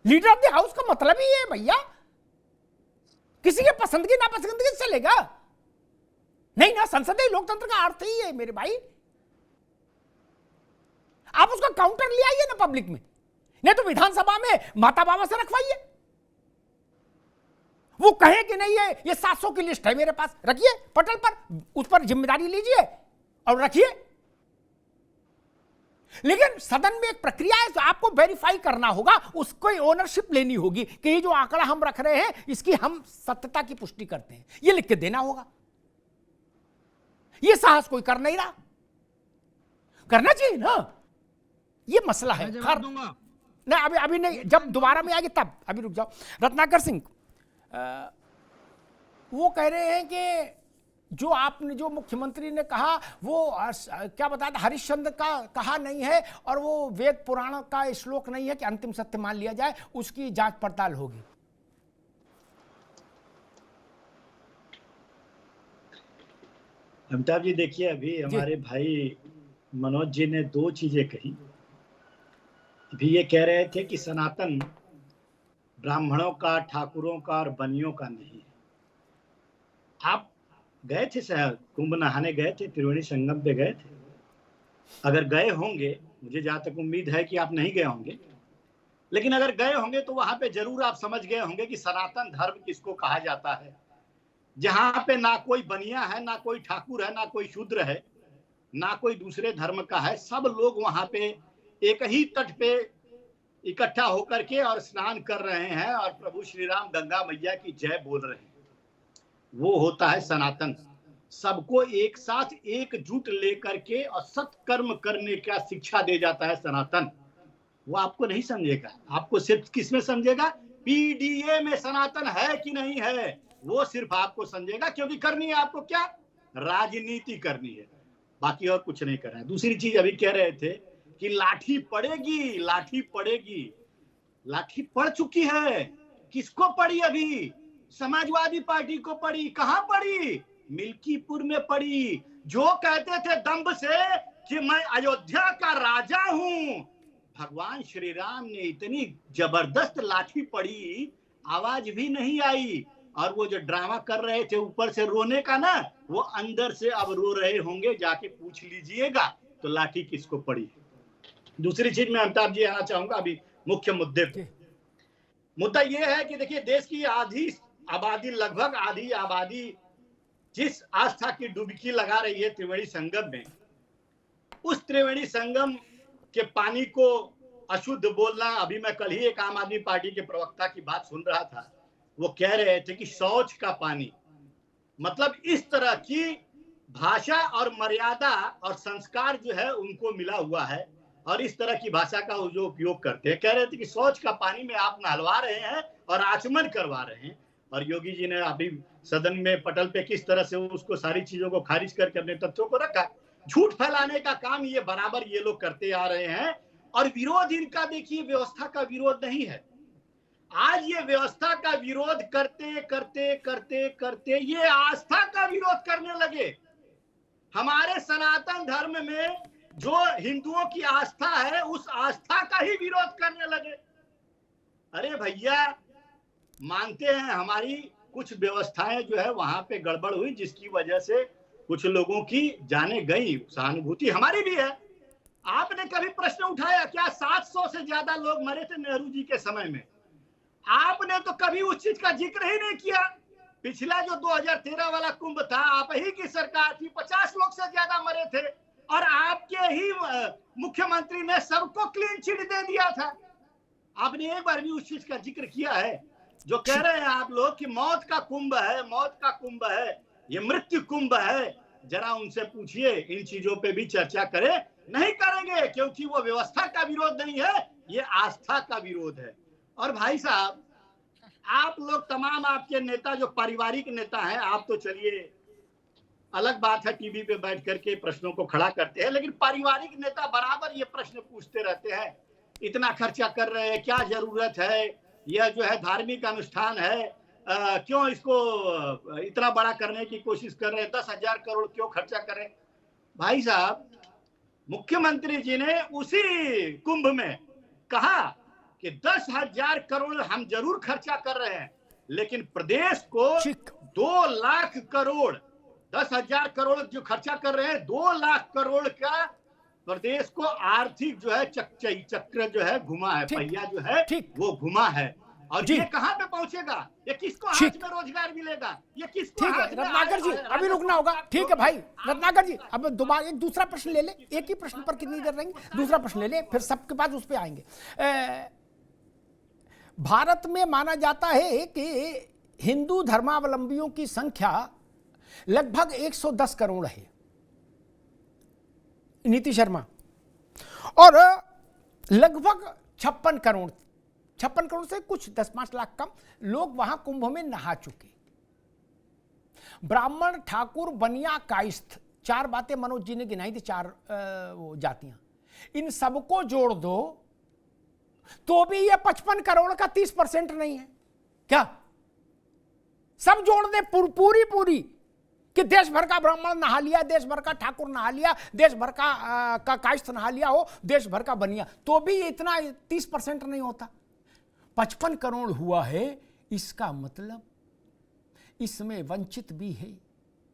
लीडर ऑफ द हाउस का मतलब ही है भैया, किसी के पसंद की नापसंदगी से चलेगा नहीं ना। संसदीय लोकतंत्र का अर्थ ही है मेरे भाई। आप उसका काउंटर ले आइए ना पब्लिक में, नहीं तो विधानसभा में माता बाबा से रखवाइए। वो कहे कि नहीं है ये 700 की लिस्ट है मेरे पास, रखिए पटल पर, उस पर जिम्मेदारी लीजिए और रखिए। लेकिन सदन में एक प्रक्रिया है, तो आपको वेरीफाई करना होगा, उसको ओनरशिप लेनी होगी कि ये जो आंकड़ा हम रख रहे हैं इसकी हम सत्यता की पुष्टि करते हैं, ये लिख के देना होगा। ये साहस कोई कर नहीं रहा, करना चाहिए ना, ये मसला है। नहीं अभी नहीं, जब दोबारा में आएगी तब। अभी रुक जाओ। रत्नाकर सिंह, वो कह रहे हैं कि जो आपने, जो मुख्यमंत्री ने कहा वो क्या बताया था, हरिश्चंद्र का कहा नहीं है और वो वेद पुराण का श्लोक नहीं है कि अंतिम सत्य मान लिया जाए, उसकी जांच पड़ताल होगी।
अमिताभ जी देखिए, अभी हमारे भाई मनोज जी ने 2 चीजें कही। अभी ये कह रहे थे कि सनातन ब्राह्मणों का, ठाकुरों का और बनियों का नहीं है। आप गए थे शायद, कुंभ नहाने गए थे, त्रिवेणी संगम पे गए थे। अगर गए होंगे, मुझे जहां तक उम्मीद है कि आप नहीं गए होंगे, लेकिन अगर गए होंगे तो वहां पे जरूर आप समझ गए होंगे कि सनातन धर्म किसको कहा जाता है, जहां पे ना कोई बनिया है, ना कोई ठाकुर है, ना कोई शूद्र है, ना कोई दूसरे धर्म का है। सब लोग वहां पे एक ही तट पे इकट्ठा होकर के और स्नान कर रहे हैं और प्रभु श्री राम गंगा मैया की जय बोल रहे हैं, वो होता है सनातन। सबको एक साथ एकजुट लेकर के और सत्कर्म करने का शिक्षा दे जाता है सनातन। वो आपको नहीं समझेगा, आपको सिर्फ किसमें समझेगा, पीडीए में सनातन है कि नहीं है, वो सिर्फ आपको समझेगा, क्योंकि करनी है आपको क्या, राजनीति करनी है, बाकी और कुछ नहीं करना है। दूसरी चीज अभी कह रहे थे कि लाठी पड़ेगी, लाठी पड़ेगी, लाठी पड़ चुकी है। किसको पड़ी? अभी समाजवादी पार्टी को पड़ी। कहां पड़ी? मिल्कीपुर में पड़ी। जो कहते थे दंभ से कि मैं अयोध्या का राजा हूं, भगवान श्री राम ने इतनी जबरदस्त लाठी पड़ी, आवाज भी नहीं आई। और वो जो ड्रामा कर रहे थे ऊपर से रोने का ना, वो अंदर से अब रो रहे होंगे, जाके पूछ लीजिएगा तो लाठी किसको पड़ी। दूसरी चीज मैं अमिताभ जी आना चाहूंगा अभी मुख्य मुद्दे पे। मुद्दा ये है कि देखिए, देश की आधी आबादी, लगभग आधी आबादी जिस आस्था की डुबकी लगा रही है त्रिवेणी संगम में, उस त्रिवेणी संगम के पानी को अशुद्ध बोलना, अभी मैं कल ही एक आम आदमी पार्टी के प्रवक्ता की बात सुन रहा था, वो कह रहे थे कि शौच का पानी, मतलब इस तरह की भाषा और मर्यादा और संस्कार जो है उनको मिला हुआ है और इस तरह की भाषा का जो उपयोग करते हैं। कह रहे थे कि शौच का पानी में आप नहलवा रहे हैं और आचमन करवा रहे हैं। और योगी जी ने अभी सदन में पटल पे किस तरह से उसको सारी चीजों को खारिज करके अपने तथ्यों को रखा। झूठ फैलाने का काम ये बराबर ये लोग करते आ रहे हैं। और विरोध इनका देखिए, व्यवस्था का विरोध नहीं है। आज ये व्यवस्था का विरोध करते करते करते करते ये आस्था का विरोध करने लगे। हमारे सनातन धर्म में जो हिंदुओं की आस्था है, उस आस्था का ही विरोध करने लगे। अरे भैया, मानते हैं हमारी कुछ व्यवस्थाएं जो है वहां पे गड़बड़ हुई, जिसकी वजह से कुछ लोगों की जाने गई, सहानुभूति हमारी भी है। आपने कभी प्रश्न उठाया क्या 700 से ज्यादा लोग मरे थे नेहरू जी के समय में? आपने तो कभी उस चीज का जिक्र ही नहीं किया। पिछला जो 2013 वाला कुंभ था, आप ही की सरकार थी, 50 लोग से ज्यादा मरे थे और आपके ही मुख्यमंत्री ने सबको क्लीन चिट दे दिया था। आपने एक बार भी उस चीज का जिक्र किया है? जो कह रहे हैं आप लोग कि मौत का कुंभ है, मौत का कुंभ है, ये मृत्यु कुंभ है, जरा उनसे पूछिए इन चीजों पे भी चर्चा करें। नहीं करेंगे, क्योंकि वो व्यवस्था का विरोध नहीं है, ये आस्था का विरोध है। और भाई साहब, आप लोग तमाम आपके नेता जो पारिवारिक नेता हैं, आप तो चलिए अलग बात है, टीवी पे बैठ करके प्रश्नों को खड़ा करते हैं, लेकिन पारिवारिक नेता बराबर ये प्रश्न पूछते रहते हैं, इतना खर्चा कर रहे हैं, क्या जरूरत है, यह जो है धार्मिक अनुष्ठान है, क्यों इसको इतना बड़ा करने की कोशिश कर रहे हैं, 10,000 करोड़ क्यों खर्चा करें? भाई साहब, मुख्यमंत्री जी ने उसी कुंभ में कहा कि 10,000 करोड़ हम जरूर खर्चा कर रहे हैं, लेकिन प्रदेश को 2 लाख करोड़, 10,000 करोड़ जो खर्चा कर रहे हैं, 2 लाख करोड़ का प्रदेश को आर्थिक जो है चक्र जो है घुमा है, पहिया जो है वो घुमा है। और ये कहां पे पहुंचेगा? ये किसको हाथ में रोजगार मिलेगा? ये किसको?
ठीक है रत्नाकर जी, अभी रुकना होगा। ठीक है भाई रत्नाकर जी, अब दोबारा एक दूसरा प्रश्न ले ले। एक ही प्रश्न पर कितनी देर रहेंगे? दूसरा प्रश्न ले ले, फिर सबके बाद उस पर आएंगे। भारत में माना जाता है कि हिंदू धर्मावलंबियों की संख्या लगभग 110 करोड़ है, नीति शर्मा, और लगभग 56 करोड़ से कुछ 10-5 लाख कम लोग वहां कुंभ में नहा चुके। ब्राह्मण, ठाकुर, बनिया, कायस्थ, 4 बातें मनोज जी ने गिनाई थी, 4 जातियां। इन सबको जोड़ दो तो भी ये 55 करोड़ का 30% नहीं है क्या? सब जोड़ दे पूरी कि देश भर का ब्राह्मण नहा लिया, देश भर का ठाकुर नहा लिया, देश भर का कायस्थ नहा लिया हो, देश भर का बनिया, तो भी इतना 30% नहीं होता। 55 करोड़ हुआ है। इसका मतलब इसमें वंचित भी है,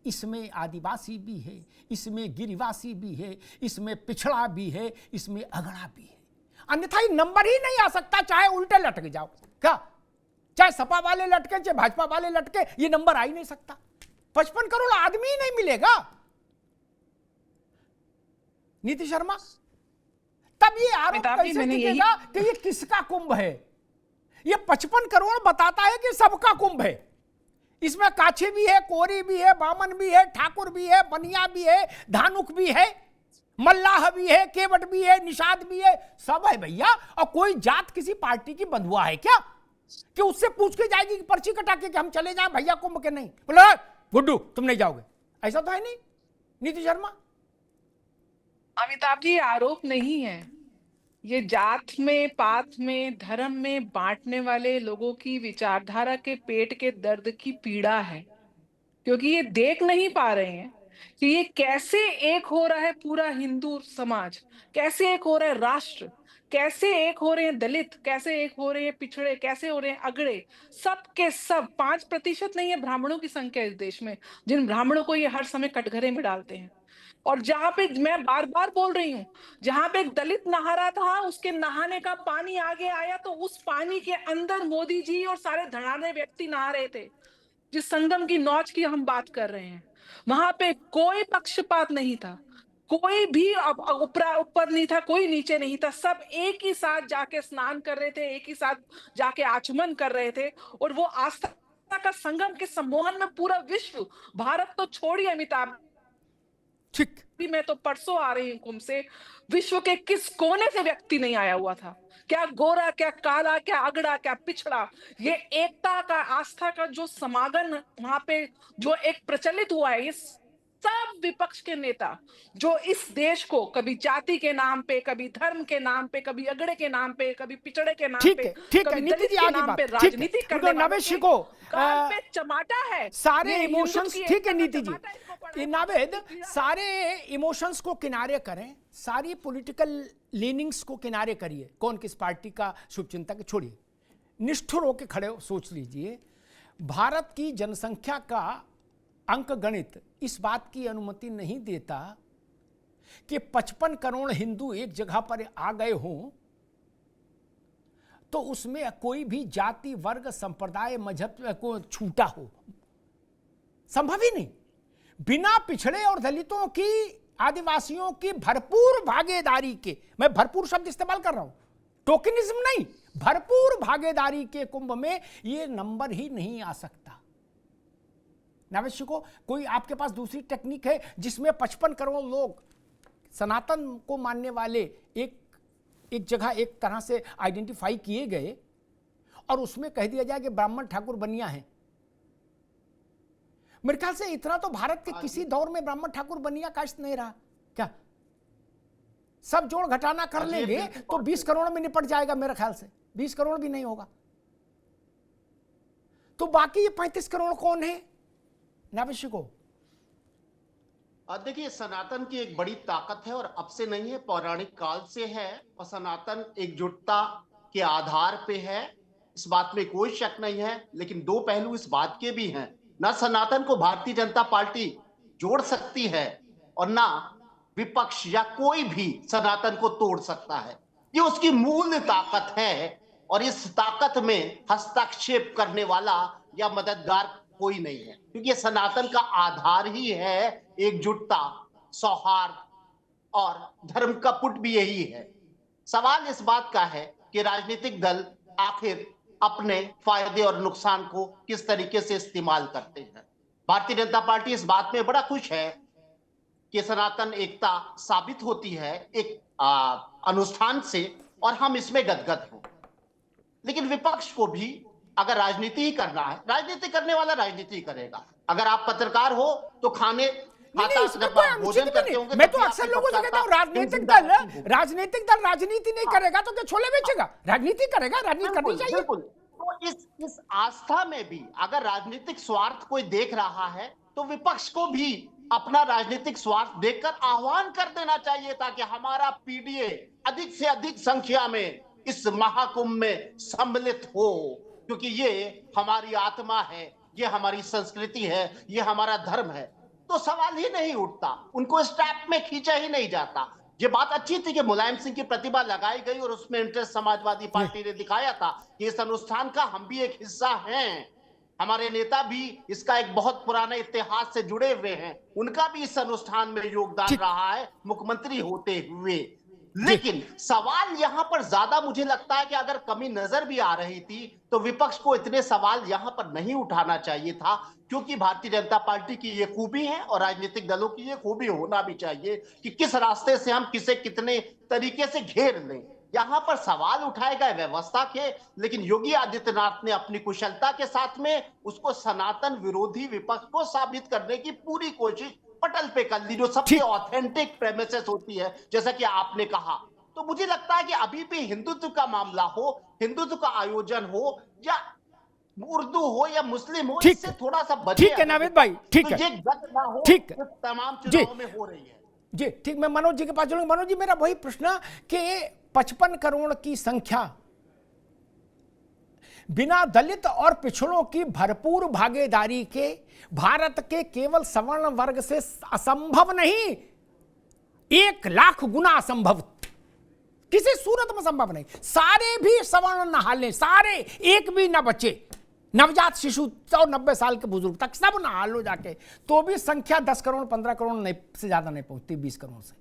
इसमें आदिवासी भी है, इसमें गिरिवासी भी है, इसमें पिछड़ा भी है, इसमें अगड़ा भी है। अन्यथा ये नंबर ही नहीं आ सकता, चाहे उल्टे लटक जाओ। क्या? चाहे सपा वाले लटके, चाहे भाजपा वाले लटके, ये नंबर आ ही नहीं सकता। 55 करोड़ आदमी ही नहीं मिलेगा। नीति शर्मा, तब ये आरोप
अमिताभ जी,
कैसे
मैंने यही
टिकेगा कि ये किसका कुंभ है? ये 55 करोड़ बताता है कि सबका कुंभ है। इसमें काछी भी है, कोरी भी है, बामन भी है, ठाकुर भी है, बनिया भी है, धानुक भी है, मल्लाह भी है, केवट भी है, निषाद भी है, सब है भैया। और कोई जात किसी पार्टी की बंधुआ है क्या कि उससे पूछ के जाएगी कि पर्ची कटा के कि हम चले जाएं भैया कुंभ के? नहीं, बोलो गुड्डू तुम नहीं जाओगे, ऐसा तो है नहीं। नीति शर्मा,
अमिताभ जी, आरोप नहीं है, ये जात में, पात में, धर्म में बांटने वाले लोगों की विचारधारा के पेट के दर्द की पीड़ा है, क्योंकि ये देख नहीं पा रहे हैं कि ये कैसे एक हो रहा है पूरा हिंदू समाज, कैसे एक हो रहा है राष्ट्र, कैसे एक हो रहे हैं दलित, कैसे एक हो रहे हैं पिछड़े, कैसे हो रहे हैं अगड़े। सब के सब 5% नहीं है ब्राह्मणों की संख्या इस देश में, जिन ब्राह्मणों को ये हर समय कटघरे में डालते हैं। और जहां पे, मैं बार बार बोल रही हूँ, जहां पे एक दलित नहा रहा था, उसके नहाने का पानी आगे आया तो उस पानी के अंदर मोदी जी और सारे धड़ाने व्यक्ति नहा रहे थे। जिस संगम की नौच की हम बात कर रहे हैं, वहां पे कोई पक्षपात नहीं था, कोई भी ऊपर नहीं था, कोई नीचे नहीं था, सब एक ही साथ जाके स्नान कर रहे थे, एक ही साथ जाके आचमन कर रहे थे। और वो आस्था का संगम के सम्मोहन में पूरा विश्व, भारत तो छोड़िए अमिताभ,
ठीक,
मैं तो परसों आ रही हूँ कुंभ से, विश्व के किस कोने से व्यक्ति नहीं आया हुआ था, क्या गोरा, क्या काला, क्या अगड़ा, क्या पिछड़ा। ये एकता का, आस्था का जो समागम वहां पे जो एक प्रचलित हुआ है, ये सब विपक्ष के नेता जो इस देश को कभी जाति के नाम पे, कभी धर्म के नाम पे, कभी अगड़े के नाम पे, कभी पिछड़े के नाम पे,
ठीक है
कभी
नीति
दलित
जी,
के
आगे
नाम
बात
पे
ठीक
राजनीति
है।
करने वालों
नवेश
के
को
गाल पे चमाटा है।
सारे
ये
इमोशंस,
हिंदुत्व की
ठीक है
एकता का
नीति जी,
चमाटा इसको पड़ा है।
नावेद, सारे इमोशंस को किनारे करें, सारी पॉलिटिकल लीनिंग्स को किनारे करिए, कौन किस पार्टी का शुभचिंतक छोड़िए, निष्ठुर होकर खड़े हो, सोच लीजिए। भारत की जनसंख्या का अंक गणित इस बात की अनुमति नहीं देता कि 55 करोड़ हिंदू एक जगह पर आ गए हों तो उसमें कोई भी जाति, वर्ग, संप्रदाय, मजहब को छूटा हो, संभव ही नहीं। बिना पिछड़े और दलितों की, आदिवासियों की भरपूर भागीदारी के, मैं भरपूर शब्द इस्तेमाल कर रहा हूं, टोकनिज्म नहीं, भरपूर भागीदारी के कुंभ में यह नंबर ही नहीं आ सकता। नावेश को, कोई आपके पास दूसरी टेक्निक है जिसमें 55 करोड़ लोग सनातन को मानने वाले एक जगह एक तरह से आइडेंटिफाई किए गए और उसमें कह दिया जाए कि ब्राह्मण, ठाकुर, बनिया है? मेरे ख्याल से इतना तो भारत के किसी दौर में ब्राह्मण, ठाकुर, बनिया कास्ट नहीं रहा क्या? सब जोड़ घटाना कर लेंगे तो 20 करोड़ में निपट जाएगा मेरे ख्याल से, 20 करोड़ भी नहीं होगा। तो बाकी ये 35 करोड़ कौन है नावेशी को?
देखिए, सनातन की एक बड़ी ताकत है और अब से नहीं है, पौराणिक काल से है, और सनातन एकजुटता के आधार पे है, इस बात में कोई शक नहीं है। लेकिन दो पहलू इस बात के भी हैं, ना सनातन को भारतीय जनता पार्टी जोड़ सकती है और ना विपक्ष या कोई भी सनातन को तोड़ सकता है। ये उसकी मूल ताकत है और इस ताकत में हस्तक्षेप करने वाला या मददगार कोई नहीं है, क्योंकि सनातन का आधार ही है एकजुटता, सौहार्द और धर्म का पुट भी यही है। सवाल इस बात का है कि राजनीतिक दल आखिर अपने फायदे और नुकसान को किस तरीके से इस्तेमाल करते हैं। भारतीय जनता पार्टी इस बात में बड़ा खुश है कि सनातन एकता साबित होती है एक अनुष्ठान से, और हम इसमें गदगद हैं। लेकिन विपक्ष को भी अगर राजनीति ही करना है, राजनीति करने वाला राजनीति करेगा। अगर आप पत्रकार हो तो खाने भोजन करते होंगे,
मैं तो अक्सर लोगों से कहता हूँ राजनीतिक दल राजनीति नहीं करेगा तो क्या छोले बेचेगा? राजनीति करेगा, राजनीति करनी चाहिए।
बिल्कुल। तो इस आस्था में भी अगर राजनीतिक स्वार्थ कोई देख रहा है तो विपक्ष को भी अपना राजनीतिक स्वार्थ देखकर आह्वान कर देना चाहिए, ताकि हमारा पीडीए अधिक से अधिक संख्या में इस महाकुंभ में सम्मिलित हो, क्योंकि ये हमारी आत्मा है, ये हमारी संस्कृति है, ये हमारा धर्म है। तो सवाल ही नहीं उठता, उनको इस ट्रैप में खींचा ही नहीं जाता। ये बात अच्छी थी कि मुलायम सिंह की प्रतिभा लगाई गई और उसमें इंटरेस्ट समाजवादी पार्टी ने दिखाया था कि इस अनुष्ठान का हम भी एक हिस्सा हैं, हमारे नेता भी इसका एक बहुत पुराने इतिहास से जुड़े हुए हैं, उनका भी इस अनुष्ठान में योगदान रहा है मुख्यमंत्री होते हुए। लेकिन सवाल यहां पर ज्यादा मुझे लगता है कि अगर कमी नजर भी आ रही थी तो विपक्ष को इतने सवाल यहां पर नहीं उठाना चाहिए था, क्योंकि भारतीय जनता पार्टी की ये खूबी है और राजनीतिक दलों की ये खूबी होना भी चाहिए कि किस रास्ते से हम किसे कितने तरीके से घेर लें। यहां पर सवाल उठाए गए व्यवस्था के, लेकिन योगी आदित्यनाथ ने अपनी कुशलता के साथ में उसको सनातन विरोधी विपक्ष को साबित करने की पूरी कोशिश पटल पे कर ली, जो सबसे ऑथेंटिक प्रेमिसेस होती है, जैसा कि आपने कहा। तो मुझे लगता है कि अभी भी हिंदुत्व का मामला हो, हिंदुत्व का आयोजन हो, या उर्दू हो या मुस्लिम हो, इससे थोड़ा सा बचे।
ठीक है नावेद भाई, ठीक
तो
है,
ये गत ना हो
ठीक है,
जो तमाम चुनावों में हो रही है।
जी ठीक, मैं मनोज जी के पास चलूंगा। मनोज जी, मेरा वही प्रश्न कि 55 करोड़ की संख्या बिना दलित और पिछड़ों की भरपूर भागीदारी के भारत के केवल सवर्ण वर्ग से असंभव नहीं, 1 लाख गुना असंभव, किसी सूरत में संभव नहीं। सारे भी सवर्ण नहा लें, सारे, एक भी ना बचे, नवजात शिशु और 90 साल के बुजुर्ग तक सब नहा लो जाके, तो भी संख्या 10 करोड़ 15 करोड़ नहीं से ज्यादा नहीं पहुंचती, 20 करोड़ से।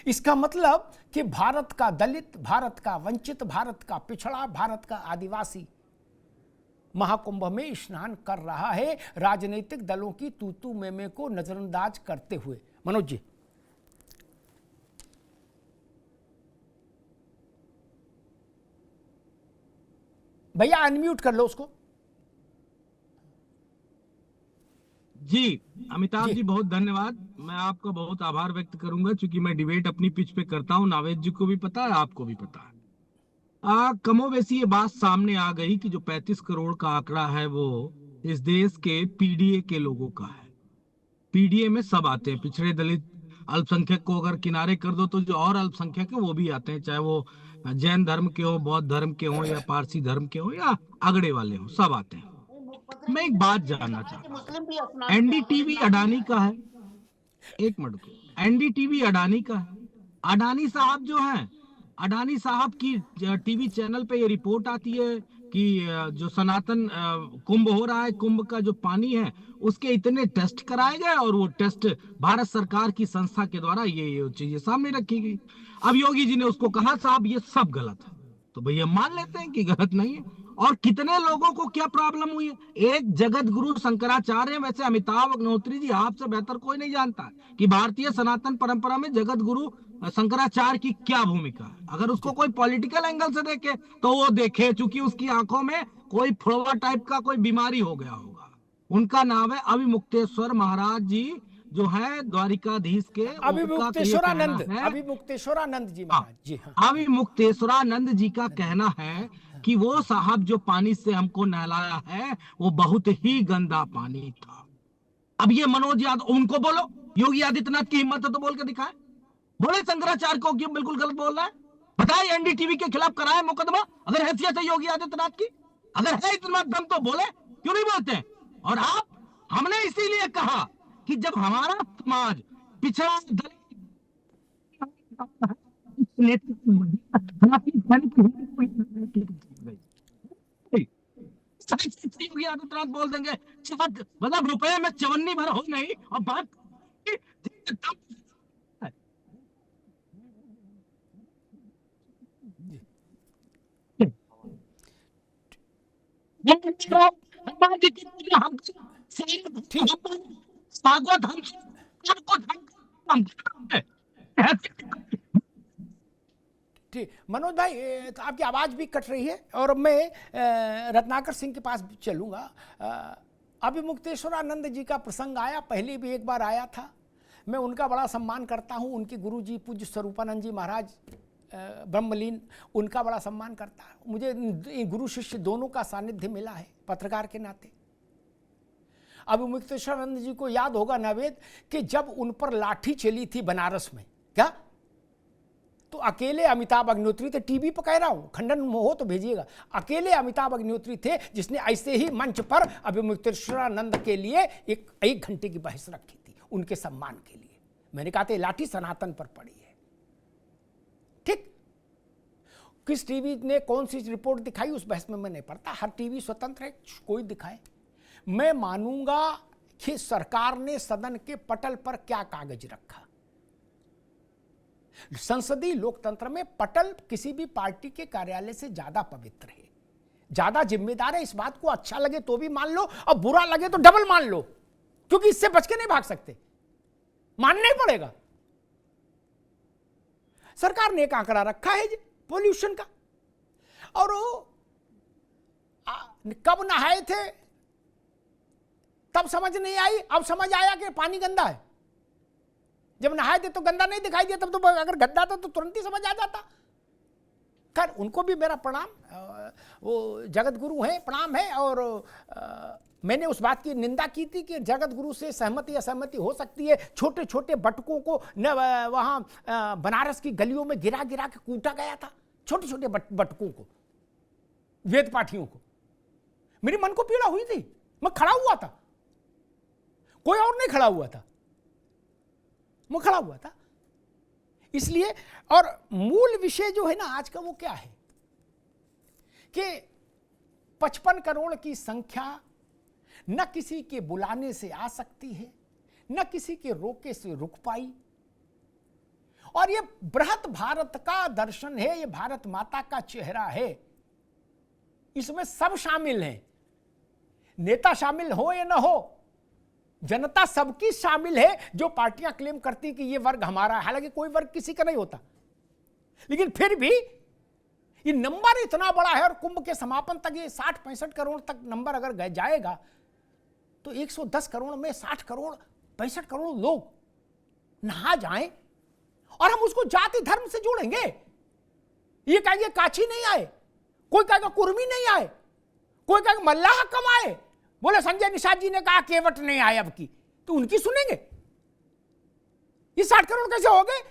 इसका मतलब कि भारत का दलित, भारत का वंचित, भारत का पिछड़ा, भारत का आदिवासी महाकुंभ में स्नान कर रहा है, राजनीतिक दलों की तू में को नजरअंदाज करते हुए। मनोज जी। भैया अनम्यूट कर लो उसको।
जी अमिताभ जी बहुत धन्यवाद। मैं आपका बहुत आभार व्यक्त करूंगा, क्योंकि मैं डिबेट अपनी पिच पे करता हूं, नावेद जी को भी पता है, आपको भी पता है। कमोवेशी ये बात सामने आ गई कि जो 35 करोड़ का आंकड़ा है वो इस देश के पीडीए के लोगों का है। पीडीए में सब आते हैं, पिछड़े दलित अल्पसंख्यक को अगर किनारे कर दो तो जो और अल्पसंख्यक है वो भी आते हैं, चाहे वो जैन धर्म के हो, बौद्ध धर्म के हो, या पारसी धर्म के हो, या अगड़े वाले हो, सब आते हैं। मैं एक बात जानना चाहता हूँ, एनडीटीवी अडानी का है, एक मिनट को, एनडीटीवी अडानी का है। अडानी साहब जो हैं, अडानी साहब की टीवी चैनल पे ये रिपोर्ट आती है कि जो सनातन कुंभ हो रहा है, कुंभ का जो पानी है उसके इतने टेस्ट कराए गए और वो टेस्ट भारत सरकार की संस्था के द्वारा ये चीजें सामने रखी गई। अब योगी जी ने उसको कहा साहब ये सब गलत है, तो भैया मान लेते हैं कि गलत नहीं है। और कितने लोगों को क्या प्रॉब्लम हुई है, एक जगत गुरु शंकराचार्य, वैसे अमिताभ अग्निहोत्री जी आपसे बेहतर कोई नहीं जानता कि भारतीय सनातन परंपरा में जगत गुरु शंकराचार्य की क्या भूमिका है। अगर उसको कोई पॉलिटिकल एंगल से देखे तो वो देखे, चूंकि उसकी आंखों में कोई फ्लोवा टाइप का कोई बीमारी हो गया होगा। उनका नाम है अभिमुक्तेश्वर महाराज जी, जो है द्वारिकाधीश के
अभिमुक्तेश्वरानंद जी महाराज जी। हाँ।
अभिमुक्तेश्वरानंद जी का कहना है कि वो साहब जो पानी से हमको नहलाया है वो बहुत ही गंदा पानी था। अब ये मनोज यादव, उनको बोलो, योगी आदित्यनाथ की हिम्मत है तो बोल के दिखाए, बोले शंकराचार्य को क्यों बिल्कुल गलत बोल रहा है, बताए एनडीटीवी के खिलाफ कराए मुकदमा, अगर हैसियत है योगी आदित्यनाथ की, अगर है इतना दम तो बोले, क्यों नहीं बोलते। और आप, हमने इसीलिए कहा कि जब हमारा समाज पिछड़ा योगी आदित्यनाथ बोल देंगे मतलब रुपए में चवन्नी भर हो नहीं, और बात
ठीक मनोज भाई, तो आपकी आवाज भी कट रही है और मैं रत्नाकर सिंह के पास चलूंगा। अभिमुक्तेश्वरानंद जी का प्रसंग आया, पहले भी एक बार आया था। मैं उनका बड़ा सम्मान करता हूं, उनके गुरु जी पूज्य स्वरूपानंद जी महाराज ब्रह्मलीन, उनका बड़ा सम्मान करता है। मुझे गुरु शिष्य दोनों का सानिध्य मिला है पत्रकार के नाते। अभिमुक्तेश्वरानंद जी को याद होगा नावेद कि जब उन पर लाठी चली थी बनारस में, क्या तो अकेले अमिताभ अग्निहोत्री थे, टीवी पर कह रहा हूं, खंडन हो तो भेजिएगा, अकेले अमिताभ अग्निहोत्री थे जिसने ऐसे ही मंच पर अभिमुक्तेश्वरानंद के लिए एक घंटे की बहस रखी थी उनके सम्मान के लिए। मैंने कहा था लाठी सनातन पर पड़ी है। ठीक, किस टीवी ने कौन सी रिपोर्ट दिखाई उस बहस में मैं नहीं पढ़ता, हर टीवी स्वतंत्र है, कोई दिखाए। मैं मानूंगा कि सरकार ने सदन के पटल पर क्या कागज रखा, संसदीय लोकतंत्र में पटल किसी भी पार्टी के कार्यालय से ज्यादा पवित्र है, ज्यादा जिम्मेदार है। इस बात को अच्छा लगे तो भी मान लो और बुरा लगे तो डबल मान लो, क्योंकि इससे बच के नहीं भाग सकते, मानना ही पड़ेगा। सरकार ने एक आंकड़ा रखा है पोल्यूशन का, और कब नहाए थे तब समझ नहीं आई, अब समझ आया कि पानी गंदा है। जब नहाए थे तो गंदा नहीं दिखाई दिया, तब तो अगर गंदा था तो तुरंत ही समझ आ जाता। खैर उनको भी मेरा प्रणाम, वो जगत गुरु हैं, प्रणाम है। और मैंने उस बात की निंदा की थी कि जगत गुरु से सहमति असहमति हो सकती है। छोटे छोटे बटकों को न वहाँ बनारस की गलियों में गिरा गिरा के कूटा गया था, छोटे छोटे बटकों को, वेद पाठियों को। मेरी मन को पीड़ा हुई थी, मैं खड़ा हुआ था, कोई और नहीं खड़ा हुआ था, मैं खड़ा हुआ था। इसलिए और मूल विषय जो है ना आज का वो क्या है कि 55 करोड़ की संख्या न किसी के बुलाने से आ सकती है, न किसी के रोके से रुक पाई। और ये बृहत भारत का दर्शन है, ये भारत माता का चेहरा है, इसमें सब शामिल हैं। नेता शामिल हो या ना हो, जनता सबकी शामिल है। जो पार्टियां क्लेम करती कि ये वर्ग हमारा है, हालांकि कोई वर्ग किसी का नहीं होता, लेकिन फिर भी ये नंबर इतना बड़ा है। और कुंभ के समापन तक ये 60-65 करोड़ तक नंबर अगर जाएगा तो 110 करोड़ में 60 करोड़ 65 करोड़ लोग नहा जाएं और हम उसको जाति धर्म से जोड़ेंगे। ये कहेंगे काछी नहीं आए, कोई कहेगा कुर्मी नहीं आए, कोई कहेगा मल्लाह कम आए, बोले संजय निषाद जी ने कहा केवट नहीं आए अब की, तो उनकी सुनेंगे? ये 60 करोड़ कैसे हो गए?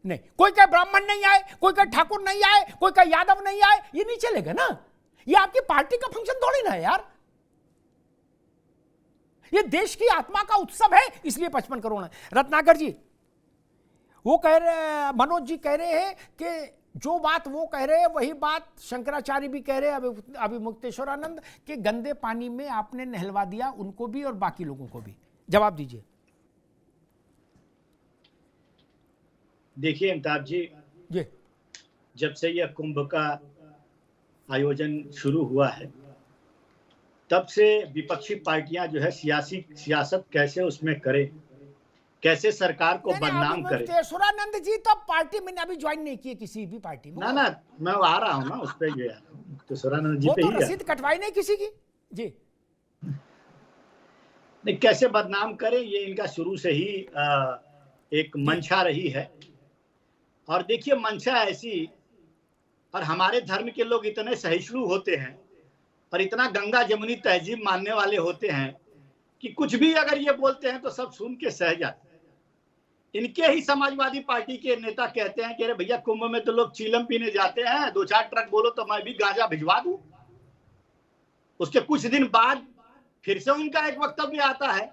नहीं, कोई कहे ब्राह्मण नहीं आए, कोई कहे ठाकुर नहीं आए, कोई कहे यादव नहीं आए, ये नहीं चलेगा ना। ये आपकी पार्टी का फंक्शन थोड़ी ना है यार, ये देश की आत्मा का उत्सव है, इसलिए 55 करोड़ है। रत्नाकर जी वो कह रहे, मनोज जी कह रहे हैं कि जो बात वो कह रहे हैं वही बात शंकराचार्य भी कह रहे हैं, अभी मुक्तेश्वरानंद के गंदे पानी में आपने नहलवा दिया उनको भी और बाकी लोगों को भी। जवाब दीजिए।
देखिए अमिताभ जी, जब से यह कुंभ का आयोजन शुरू हुआ है तब से विपक्षी पार्टियां जो है सियासत कैसे उसमें करे, कैसे सरकार को बदनाम करे।
मुक्तेश्वरानंद जी तो पार्टी में अभी ज्वाइन नहीं किए किसी भी पार्टी में।
ना मैं आ रहा हूँ ना उस पे गया, मुक्तेश्वरानंद जी
वो
पे
तो
ही
रसीद कटवाई नहीं किसी की जी।
नहीं, कैसे बदनाम करे ये इनका शुरू से ही एक मंशा रही है। और देखिए मंशा ऐसी, और हमारे धर्म के लोग इतने सहिष्णु होते हैं और इतना गंगा जमुनी तहजीब मानने वाले होते हैं कि कुछ भी अगर ये बोलते हैं तो सब सुन के सह जाते हैं। इनके ही समाजवादी पार्टी के नेता कहते हैं कि अरे भैया कुंभ में तो लोग चीलम पीने जाते हैं, 2-4 ट्रक बोलो तो मैं भी गांजा भिजवा दूं। उसके कुछ दिन बाद फिर से उनका एक वक्तव्य आता है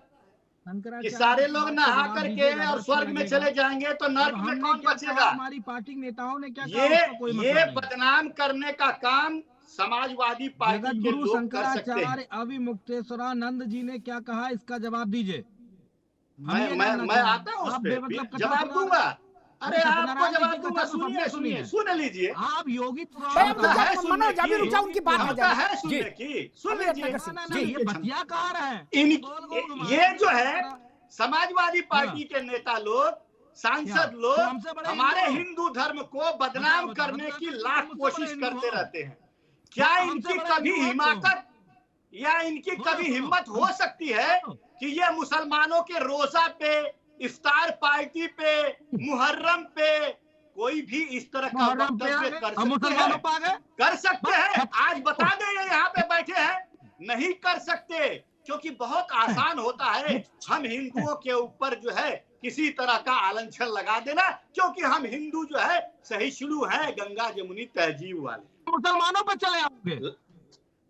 कि सारे लोग नहा करके और स्वर्ग में चले जाएंगे तो नर्क में कौन बचेगा।
हमारी पार्टी नेताओं ने क्या
ये बदनाम करने का काम समाजवादी पार्टी के
गुरु
लोग कर सकते हैं।
शंकराचार्य अभी मुक्तेश्वरानंद जी ने क्या कहा, इसका जवाब दीजिए।
मैं आता हूँ उस पे जवाब दूंगा। अरे आपको जवाब दूंगा, सुन लीजिए।
आप योगी
मनोज अभी रुक जाओ, उनकी बात आ जाए
सुन लीजिए।
ये बतिया कहाँ रहे हैं?
ये जो है समाजवादी पार्टी के नेता लोग, सांसद लोग हमारे हिंदू धर्म को बदनाम करने की लाख कोशिश करते रहते हैं। क्या इनकी कभी हिमाकत या इनकी कभी हिम्मत हो सकती है कि ये मुसलमानों के रोजा पे, इफ्तार पार्टी पे, मुहर्रम पे कोई भी इस तरह का वक्तव्य कर सकते हैं? आज बता दें ये यहाँ पे बैठे हैं, नहीं कर सकते, क्योंकि बहुत आसान होता है हम हिंदुओं के ऊपर जो है किसी तरह का आलंछन लगा देना, क्योंकि हम हिंदू जो है सहिष्णु हैं, गंगा जमुनी तहजीब वाले।
मुसलमानों पर चले आओगे।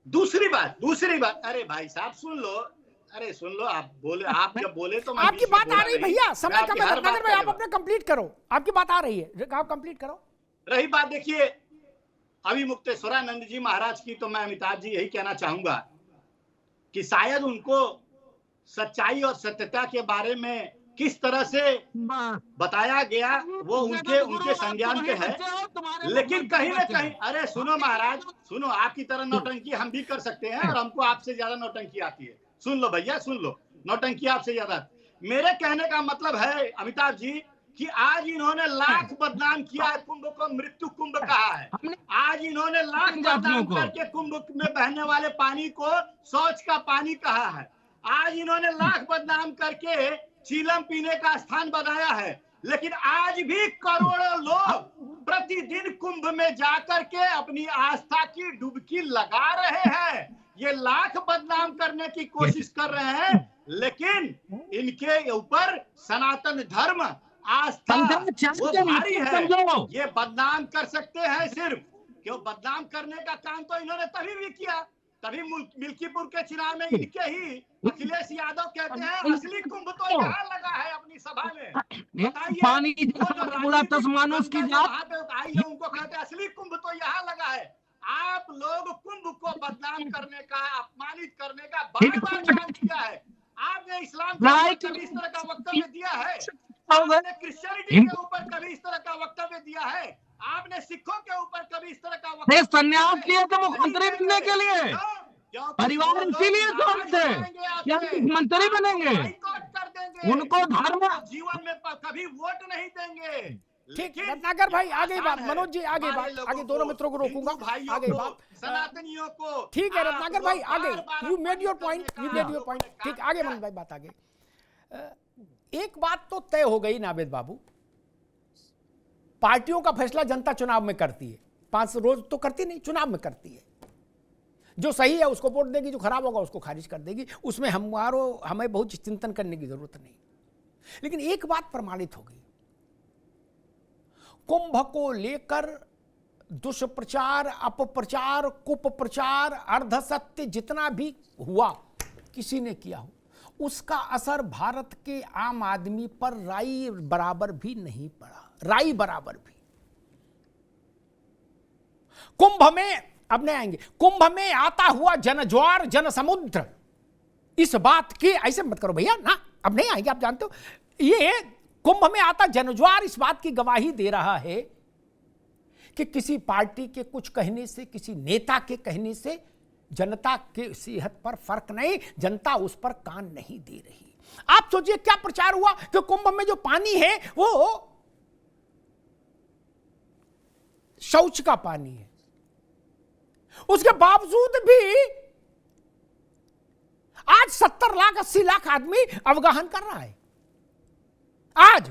दूसरी बात, अरे भाई साहब सुन लो, आप जब बोले तो मैं
आपकी बात आ रही भैया, समय कम है। नगर भाई आप अपने कंप्लीट करो, आपकी बात आ रही है, आप कंप्लीट करो।
रही बात देखिए अभी मुक्तेश्वरानंद जी महाराज की, तो मैं अमिताभ जी यही कहना चाहूंगा कि शायद उनको सच्चाई और सत्यता के बारे में किस तरह से बताया गया वो उनके संज्ञान पे है। लेकिन कहीं ना कहीं, अरे सुनो महाराज, सुनो, आपकी तरह नौटंकी हम भी कर सकते हैं और हमको आपसे ज्यादा नौटंकी आती है। सुन लो भैया, सुन लो, नौटंकी आपसे ज्यादा। मेरे कहने का मतलब है अमिताभ जी कि आज इन्होंने लाख बदनाम किया है, कुंभ को मृत्यु कुंभ कहा है। आज इन्होंने लाख बदनाम करके कुंभ में बहने वाले पानी को शौच का पानी कहा है। आज इन्होंने लाख बदनाम करके चीलम पीने का स्थान बनाया है। लेकिन आज भी करोड़ों लोग प्रतिदिन कुंभ में जाकर के अपनी आस्था की डुबकी लगा रहे हैं। ये लाख बदनाम करने की कोशिश कर रहे हैं, लेकिन इनके ऊपर सनातन धर्म आस्था वो भारी है। ये बदनाम कर सकते हैं सिर्फ, क्यों बदनाम करने का काम तो इन्होंने तभी भी किया, तभी मिल्कीपुर के चुनाव में इनके ही अखिलेश यादव कहते हैं असली कुंभ तो यहाँ लगा है अपनी सभा में।
पानी मानुष की
जात उनको कहते हैं असली कुंभ तो यहाँ लगा है। आप लोग कुंभ को बदनाम करने का, अपमानित करने का बार बार काम किया है। आपने इस्लाम के कभी इस तरह का वक्तव्य दिया है? आपने क्रिश्चियनिटी के ऊपर कभी इस तरह का वक्तव्य दिया है? आपने सिखों के ऊपर कभी इस तरह का वक्तव्य?
संन्यास लिए तो मुख्यमंत्री बनने के लिए परिवार इसीलिए छोड़ते क्या मंत्री बनेंगे, उनको धर्म
जीवन में कभी वोट नहीं देंगे।
ठीक, रत्नाकर भाई आगे बात, मनोज जी आगे बात, आगे दोनों मित्रों को रोकूंगा, आगे बात
सनातनियों को।
ठीक है रत्नाकर भाई आगे, you made your point, you made your point. ठीक, आगे मनोज भाई बात आगे। एक बात तो तय हो गई नावेद बाबू, पार्टियों का फैसला जनता चुनाव में करती है, 5 रोज तो करती नहीं, चुनाव में करती है। जो सही है उसको वोट देगी, जो खराब होगा उसको खारिज कर देगी। उसमें हमें बहुत चिंतन करने की जरूरत नहीं। लेकिन एक बात प्रमाणित हो गई, कुंभ को लेकर दुष्प्रचार, अपप्रचार, कुप्रचार, अर्धसत्य जितना भी हुआ, किसी ने किया हो, उसका असर भारत के आम आदमी पर राई बराबर भी नहीं पड़ा, राई बराबर भी। कुंभ में अब नहीं आएंगे, कुंभ में आता हुआ जनज्वार, जनसमुद्र, इस बात की, ऐसे मत करो भैया ना, अब नहीं आएंगे, आप जानते हो। ये कुंभ में आता जनज्वार इस बात की गवाही दे रहा है कि किसी पार्टी के कुछ कहने से, किसी नेता के कहने से जनता के सेहत पर फर्क नहीं, जनता उस पर कान नहीं दे रही। आप सोचिए क्या प्रचार हुआ कि कुंभ में जो पानी है वो शौच का पानी है। उसके बावजूद भी आज 70 लाख 80 लाख आदमी अवगाहन कर रहा है आज,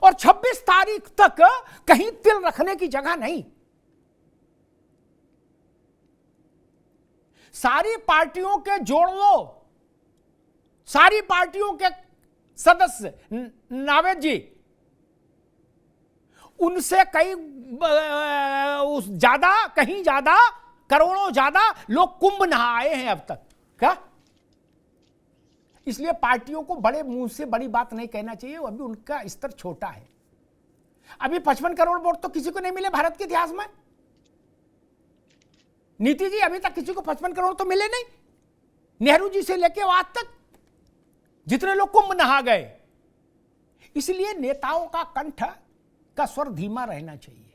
और 26 तारीख तक कहीं तिल रखने की जगह नहीं। सारी पार्टियों के जोड़ लो, सारी पार्टियों के सदस्य नावेद जी, उनसे ज्यादा, कहीं ज्यादा, करोड़ों ज्यादा लोग कुंभ नहा आए हैं अब तक। क्या? इसलिए पार्टियों को बड़े मुंह से बड़ी बात नहीं कहना चाहिए, अभी उनका स्तर छोटा है। अभी 55 करोड़ वोट तो किसी को नहीं मिले भारत के इतिहास में। नीति जी, अभी तक किसी को 55 करोड़ तो मिले नहीं, नेहरू जी से लेके आज तक जितने लोग कुंभ नहा गए। इसलिए नेताओं का कंठ का स्वर धीमा रहना चाहिए।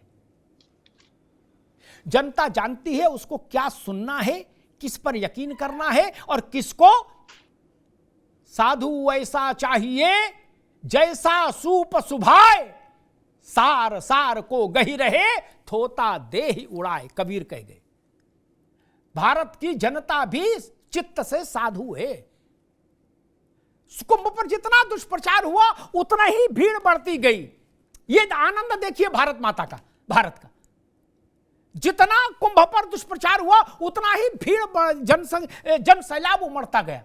जनता जानती है उसको क्या सुनना है, किस पर यकीन करना है, और किसको साधु ऐसा चाहिए जैसा सूप सुभाए, सार सार को गही रहे, थोता दे ही उड़ाए, कबीर कह गए। भारत की जनता भी चित्त से साधु है। कुंभ पर जितना दुष्प्रचार हुआ उतना ही भीड़ बढ़ती गई। ये आनंद देखिए भारत माता का, भारत का। जितना कुंभ पर दुष्प्रचार हुआ उतना ही भीड़, जन सैलाब उमड़ता गया।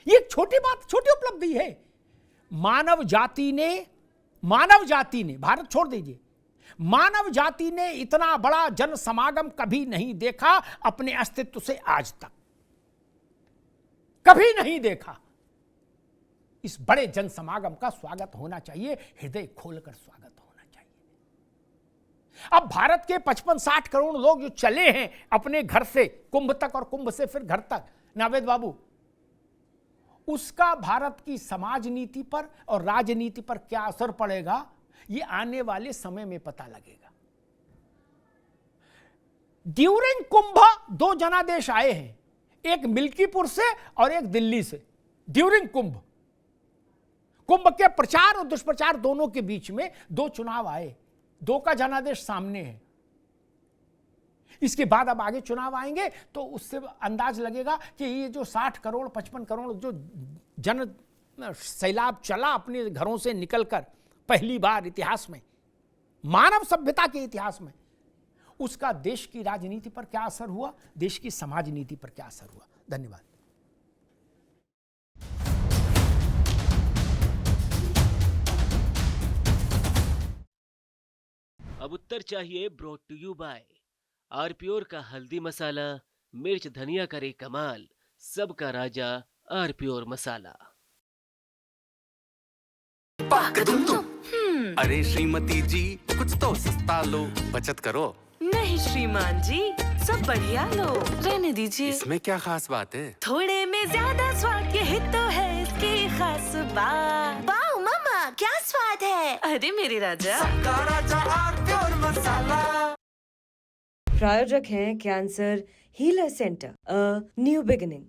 ये छोटी बात, छोटी उपलब्धि है। मानव जाति ने, भारत छोड़ दीजिए, मानव जाति ने इतना बड़ा जन समागम कभी नहीं देखा अपने अस्तित्व से आज तक, कभी नहीं देखा। इस बड़े जन समागम का स्वागत होना चाहिए, हृदय खोलकर स्वागत होना चाहिए। अब भारत के 55-60 करोड़ लोग जो चले हैं अपने घर से कुंभ तक और कुंभ से फिर घर तक, नावेद बाबू, उसका भारत की समाज नीति पर और राजनीति पर क्या असर पड़ेगा, ये आने वाले समय में पता लगेगा। ड्यूरिंग कुंभ 2 जनादेश आए हैं, एक मिल्कीपुर से और एक दिल्ली से। ड्यूरिंग कुंभ के प्रचार और दुष्प्रचार दोनों के बीच में 2 चुनाव आए, 2 का जनादेश सामने है। इसके बाद अब आगे चुनाव आएंगे तो उससे अंदाज लगेगा कि ये जो 60 करोड़ 55 करोड़ जो जन सैलाब चला अपने घरों से निकलकर पहली बार इतिहास में, मानव सभ्यता के इतिहास में, उसका देश की राजनीति पर क्या असर हुआ, देश की समाज नीति पर क्या असर हुआ। धन्यवाद।
अब उत्तर चाहिए ब्रॉट टू यू बाय आरपीओर का हल्दी मसाला, मिर्च धनिया करे कमाल, सबका राजा आरपीओर मसाला।
अरे श्रीमती जी कुछ तो सस्ता लो, बचत करो।
नहीं श्रीमान जी, सब बढ़िया लो, रहने दीजिए।
इसमें क्या खास बात है?
थोड़े में ज्यादा स्वाद, यही तो है इसकी खास बात।
वाओ मामा, क्या स्वाद है।
अरे मेरे राजा,
सबका राजा आरपीओर मसाला।
प्रायोजक हैं cancer healer centre, a new beginning.